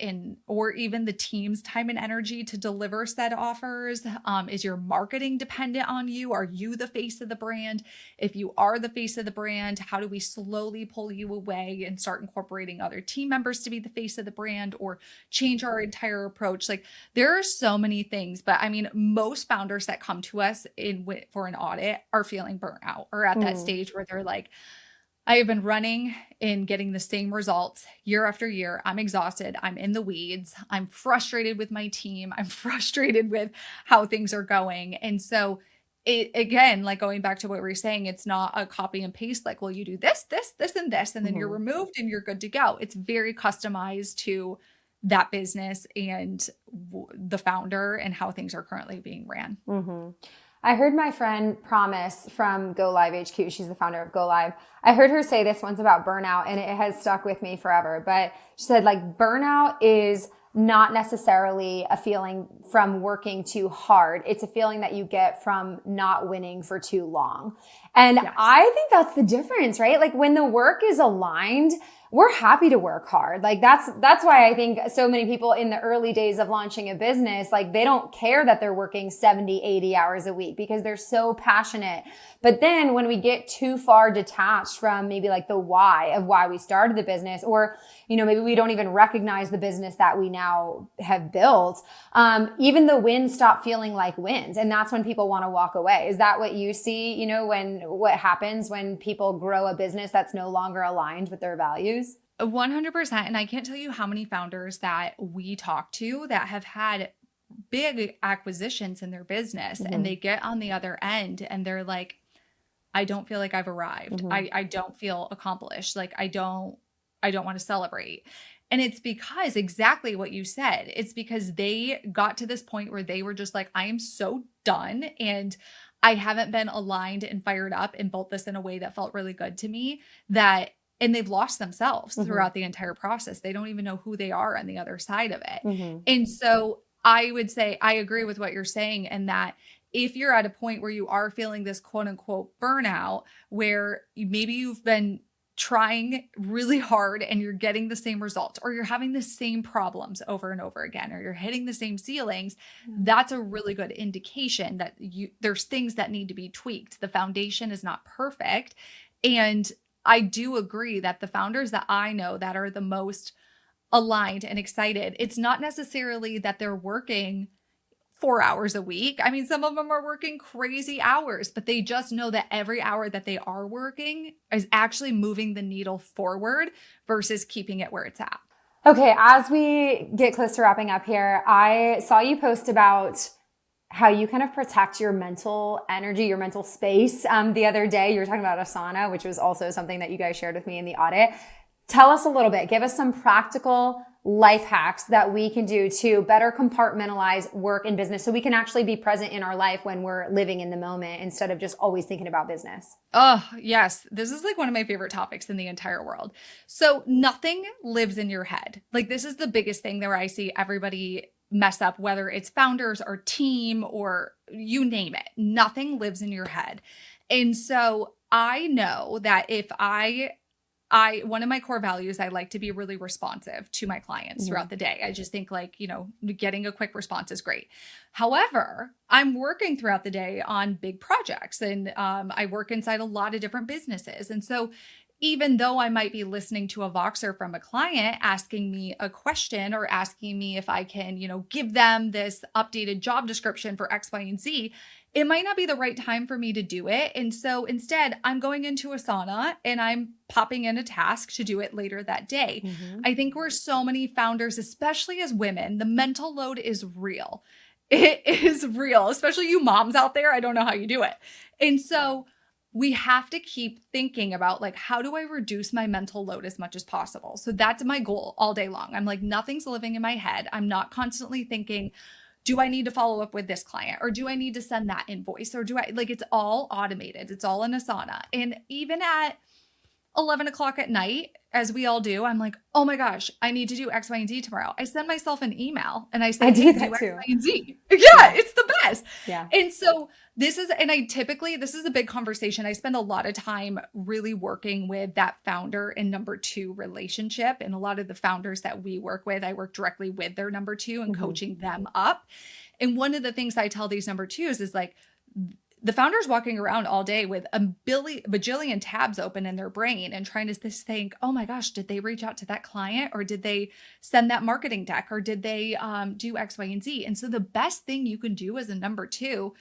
or even the team's time and energy to deliver said offers? Is your marketing dependent on you? Are you the face of the brand? If you are the face of the brand, how do we slowly pull you away and start incorporating other team members to be the face of the brand or change our entire approach? Like there are so many things, but I mean, most founders that come to us for an audit are feeling burnt out or at that stage where they're like, I have been running and getting the same results year after year. I'm exhausted. I'm in the weeds. I'm frustrated with my team. I'm frustrated with how things are going. And so again, like going back to what we were saying, it's not a copy and paste, like, well, you do this, this, this, and this, and then you're removed and you're good to go. It's very customized to that business and the founder and how things are currently being ran. I heard my friend Promise from Go Live HQ. She's the founder of Go Live. I heard her say this once about burnout, and it has stuck with me forever. But she said, like, burnout is not necessarily a feeling from working too hard. It's a feeling that you get from not winning for too long. And I think that's the difference, right? Like when the work is aligned, we're happy to work hard. Like that's why I think so many people in the early days of launching a business, like they don't care that they're working 70, 80 hours a week because they're so passionate. But then when we get too far detached from maybe like the why of why we started the business, or, you know, maybe we don't even recognize the business that we now have built, even the wins stop feeling like wins. And that's when people want to walk away. Is that what you see, you know, what happens when people grow a business that's no longer aligned with their values? 100%. And I can't tell you how many founders that we talk to that have had big acquisitions in their business and they get on the other end and they're like, I don't feel like I've arrived. I don't feel accomplished. Like I don't want to celebrate. And it's because exactly what you said. It's because they got to this point where they were just like, I am so done and I haven't been aligned and fired up and built this in a way that felt really good to me and they've lost themselves throughout the entire process. They don't even know who they are on the other side of it. And so I would say, I agree with what you're saying. And that if you're at a point where you are feeling this quote unquote burnout, where maybe you've been trying really hard and you're getting the same results, or you're having the same problems over and over again, or you're hitting the same ceilings, that's a really good indication that there's things that need to be tweaked. The foundation is not perfect. And I do agree that the founders that I know that are the most aligned and excited, it's not necessarily that they're working 4 hours a week. I mean, some of them are working crazy hours, but they just know that every hour that they are working is actually moving the needle forward versus keeping it where it's at. Okay, as we get close to wrapping up here, I saw you post about how you kind of protect your mental energy, your mental space. The other day, you were talking about Asana, which was also something that you guys shared with me in the audit. Tell us a little bit. Give us some practical life hacks that we can do to better compartmentalize work and business so we can actually be present in our life when we're living in the moment instead of just always thinking about business. Oh, yes. This is like one of my favorite topics in the entire world. So nothing lives in your head. Like this is the biggest thing that where I see everybody mess up, whether it's founders or team or you name it. Nothing lives in your head. And so I know that if one of my core values, I like to be really responsive to my clients throughout the day. I just think like, you know, getting a quick response is great. However, I'm working throughout the day on big projects and I work inside a lot of different businesses. And so even though I might be listening to a Voxer from a client asking me a question or asking me if I can, you know, give them this updated job description for X, Y, and Z, it might not be the right time for me to do it. And so instead, I'm going into Asana and I'm popping in a task to do it later that day. I think we're so many founders, especially as women, the mental load is real. It is real, especially you moms out there. I don't know how you do it. And so we have to keep thinking about like, how do I reduce my mental load as much as possible? So that's my goal all day long. I'm like, nothing's living in my head. I'm not constantly thinking, do I need to follow up with this client? Or do I need to send that invoice? Or do I, like, it's all automated. It's all in Asana. And even at 11 o'clock at night, as we all do, I'm like, oh my gosh, I need to do X, Y, and Z tomorrow. I send myself an email and I say, I do hey, that do X, too. Y, and Z. Yeah, it's the best. Yeah. And so this is a big conversation. I spend a lot of time really working with that founder and number two relationship. And a lot of the founders that we work with, I work directly with their number two and coaching them up. And one of the things I tell these number twos is like, the founder's walking around all day with a bajillion tabs open in their brain and trying to think, oh my gosh, did they reach out to that client, or did they send that marketing deck, or did they do X, Y, and Z? And so the best thing you can do as a number two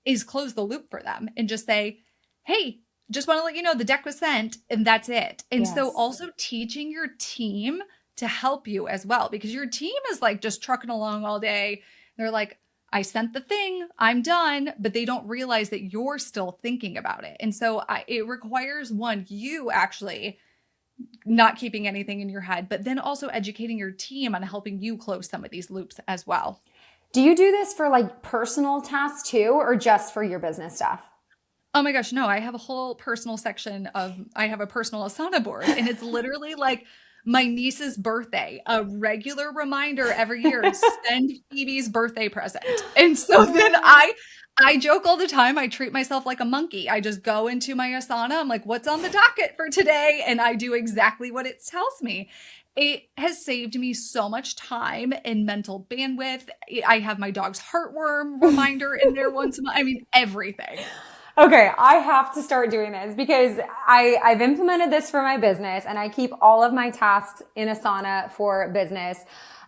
is close the loop for them and just say, hey, just want to let you know the deck was sent, and that's it. And so also teaching your team to help you as well, because your team is like just trucking along all day. They're like, I sent the thing, I'm done, but they don't realize that you're still thinking about it. And so it requires you actually not keeping anything in your head, but then also educating your team on helping you close some of these loops as well. Do you do this for like personal tasks too, or just for your business stuff? Oh my gosh, no, I have a whole personal section I have a personal Asana board, and it's literally like my niece's birthday, a regular reminder every year, send Phoebe's birthday present. And so then I joke all the time. I treat myself like a monkey. I just go into my Asana. I'm like, what's on the docket for today? And I do exactly what it tells me. It has saved me so much time and mental bandwidth. I have my dog's heartworm reminder in there once a month. I mean, everything. Okay, I have to start doing this because I've implemented this for my business, and I keep all of my tasks in Asana for business.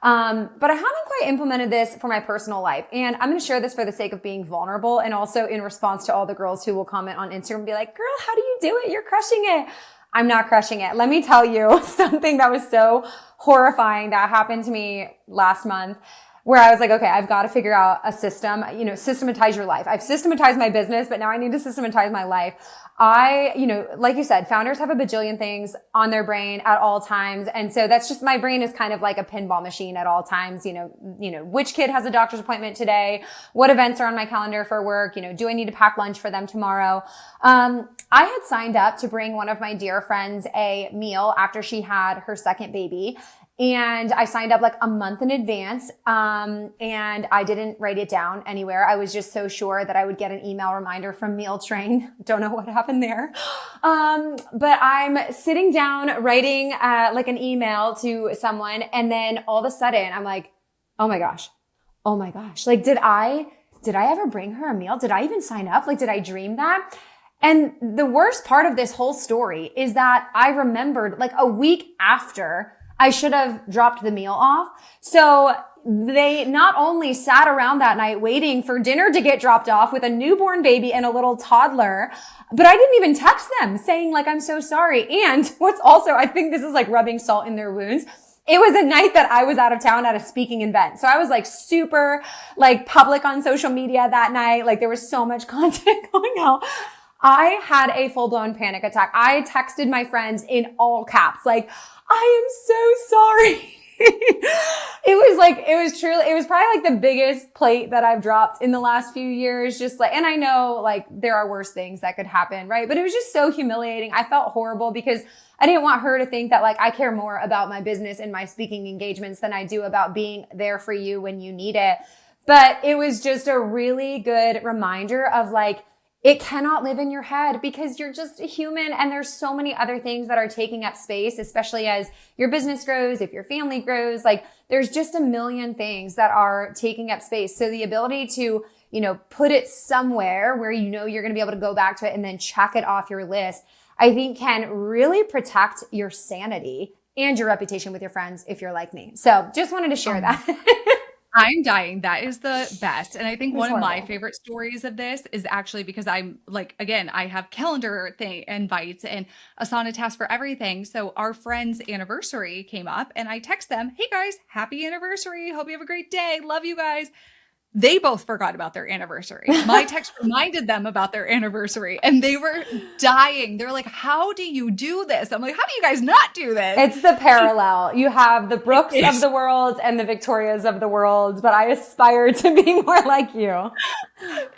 But I haven't quite implemented this for my personal life. And I'm going to share this for the sake of being vulnerable, and also in response to all the girls who will comment on Instagram and be like, girl, how do you do it? You're crushing it. I'm not crushing it. Let me tell you something that was so horrifying that happened to me last month, where I was like, okay, I've got to figure out a system, systematize your life. I've systematized my business, but now I need to systematize my life. Like you said, founders have a bajillion things on their brain at all times. And so that's just, my brain is kind of like a pinball machine at all times. Which kid has a doctor's appointment today? What events are on my calendar for work? Do I need to pack lunch for them tomorrow? I had signed up to bring one of my dear friends a meal after she had her second baby. And I signed up like a month in advance. And I didn't write it down anywhere. I was just so sure that I would get an email reminder from Meal Train. Don't know what happened there. But I'm sitting down writing, like an email to someone. And then all of a sudden I'm like, oh my gosh. Like, did I ever bring her a meal? Did I even sign up? Like, did I dream that? And the worst part of this whole story is that I remembered like a week after I should have dropped the meal off. So they not only sat around that night waiting for dinner to get dropped off with a newborn baby and a little toddler, but I didn't even text them saying like, I'm so sorry. And what's also, I think this is like rubbing salt in their wounds. It was a night that I was out of town at a speaking event. So I was like super like public on social media that night. Like there was so much content going out. I had a full-blown panic attack. I texted my friends in all caps, like, I am so sorry. It was probably like the biggest plate that I've dropped in the last few years. Just like, and I know like there are worse things that could happen, right? But it was just so humiliating. I felt horrible because I didn't want her to think that like I care more about my business and my speaking engagements than I do about being there for you when you need it. But it was just a really good reminder of like, it cannot live in your head because you're just a human, and there's so many other things that are taking up space, especially as your business grows, if your family grows, like there's just a million things that are taking up space. So the ability to, put it somewhere where you're going to be able to go back to it and then check it off your list, I think can really protect your sanity and your reputation with your friends if you're like me. So just wanted to share that. I'm dying. That is the best. And I think one of my horrible. favorite stories of this is actually because I'm like, again, I have calendar invites and Asana tasks for everything. So our friend's anniversary came up and I text them, hey guys, happy anniversary. Hope you have a great day. Love you guys. They both forgot about their anniversary. My text reminded them about their anniversary and they were dying. They're like, how do you do this? I'm like, how do you guys not do this? It's the parallel. You have the Brooks of the world and the Victorias of the world, but I aspire to be more like you.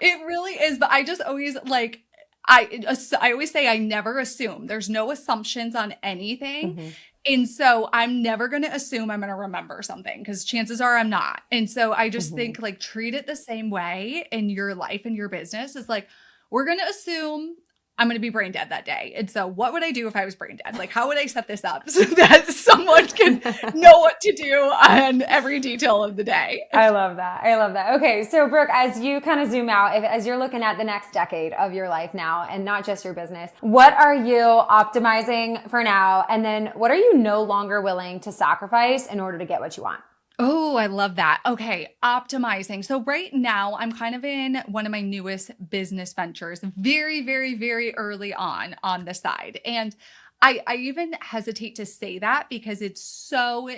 It really is. But I just always like, I always say I never assume. There's no assumptions on anything. And so I'm never going to assume I'm going to remember something because chances are I'm not. And so I just think like treat it the same way in your life and your business. Is like, we're going to assume I'm going to be brain dead that day. And so what would I do if I was brain dead? Like, how would I set this up so that someone can know what to do on every detail of the day? I love that. I love that. Okay. So Brooke, as you kind of zoom out, as you're looking at the next decade of your life now and not just your business, what are you optimizing for now? And then what are you no longer willing to sacrifice in order to get what you want? Oh, I love that. Okay, optimizing. So right now I'm kind of in one of my newest business ventures, very, very, very early on the side. And I even hesitate to say that because it's so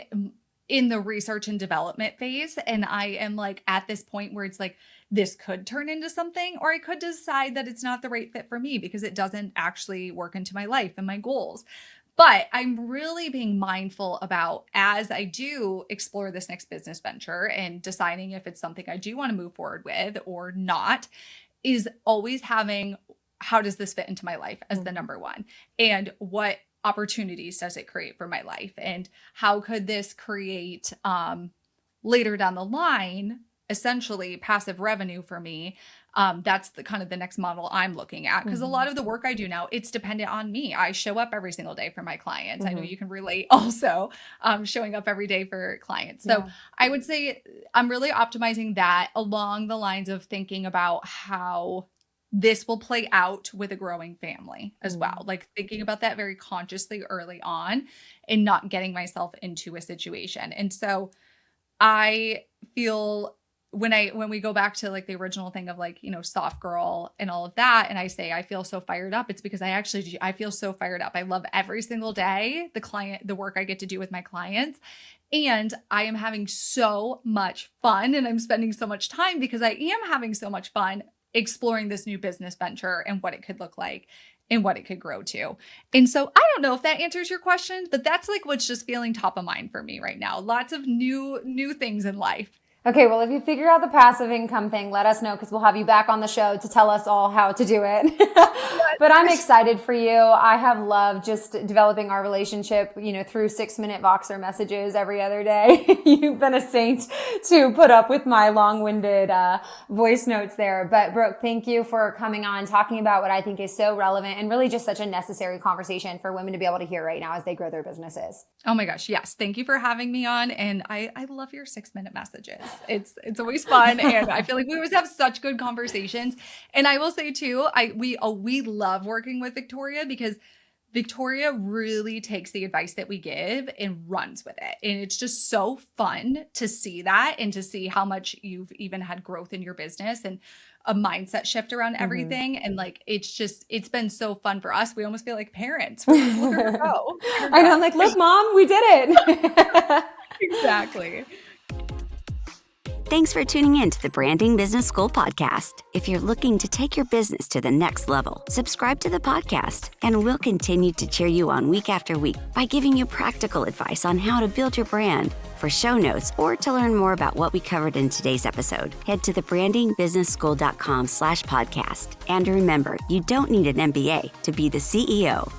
in the research and development phase. And I am like at this point where it's like, this could turn into something, or I could decide that it's not the right fit for me because it doesn't actually work into my life and my goals. But I'm really being mindful about, as I do explore this next business venture and deciding if it's something I do want to move forward with or not, is always having, how does this fit into my life as the number one? And what opportunities does it create for my life? And how could this create later down the line, essentially passive revenue for me? That's the kind of the next model I'm looking at, because a lot of the work I do now, it's dependent on me. I show up every single day for my clients. I know you can relate also, showing up every day for clients. So I would say I'm really optimizing that along the lines of thinking about how this will play out with a growing family as well. Like thinking about that very consciously early on and not getting myself into a situation. And so I feel when we go back to like the original thing of like, you know, soft girl and all of that, and I say I feel so fired up, it's because I feel so fired up. I love every single day the work I get to do with my clients, and I am having so much fun, and I'm spending so much time because I am having so much fun exploring this new business venture and what it could look like and what it could grow to. And so I don't know if that answers your question, but that's like what's just feeling top of mind for me right now. Lots of new things in life. Okay, well, if you figure out the passive income thing, let us know because we'll have you back on the show to tell us all how to do it. But I'm excited for you. I have loved just developing our relationship, you know, through 6-minute Voxer messages every other day. You've been a saint to put up with my long-winded voice notes there. But Brooke, thank you for coming on, talking about what I think is so relevant and really just such a necessary conversation for women to be able to hear right now as they grow their businesses. Oh my gosh, yes. Thank you for having me on. And I love your 6-minute messages. It's always fun, and I feel like we always have such good conversations. And I will say too, we love working with Victoria because Victoria really takes the advice that we give and runs with it. And it's just so fun to see that and to see how much you've even had growth in your business and a mindset shift around everything. And like, it's been so fun for us. We almost feel like parents. Look at her go. I know. I'm like, look, Mom, we did it. Exactly. Thanks for tuning in to the Branding Business School podcast. If you're looking to take your business to the next level, subscribe to the podcast, and we'll continue to cheer you on week after week by giving you practical advice on how to build your brand. For show notes or to learn more about what we covered in today's episode, head to thebrandingbusinessschool.com/podcast. And remember, you don't need an MBA to be the CEO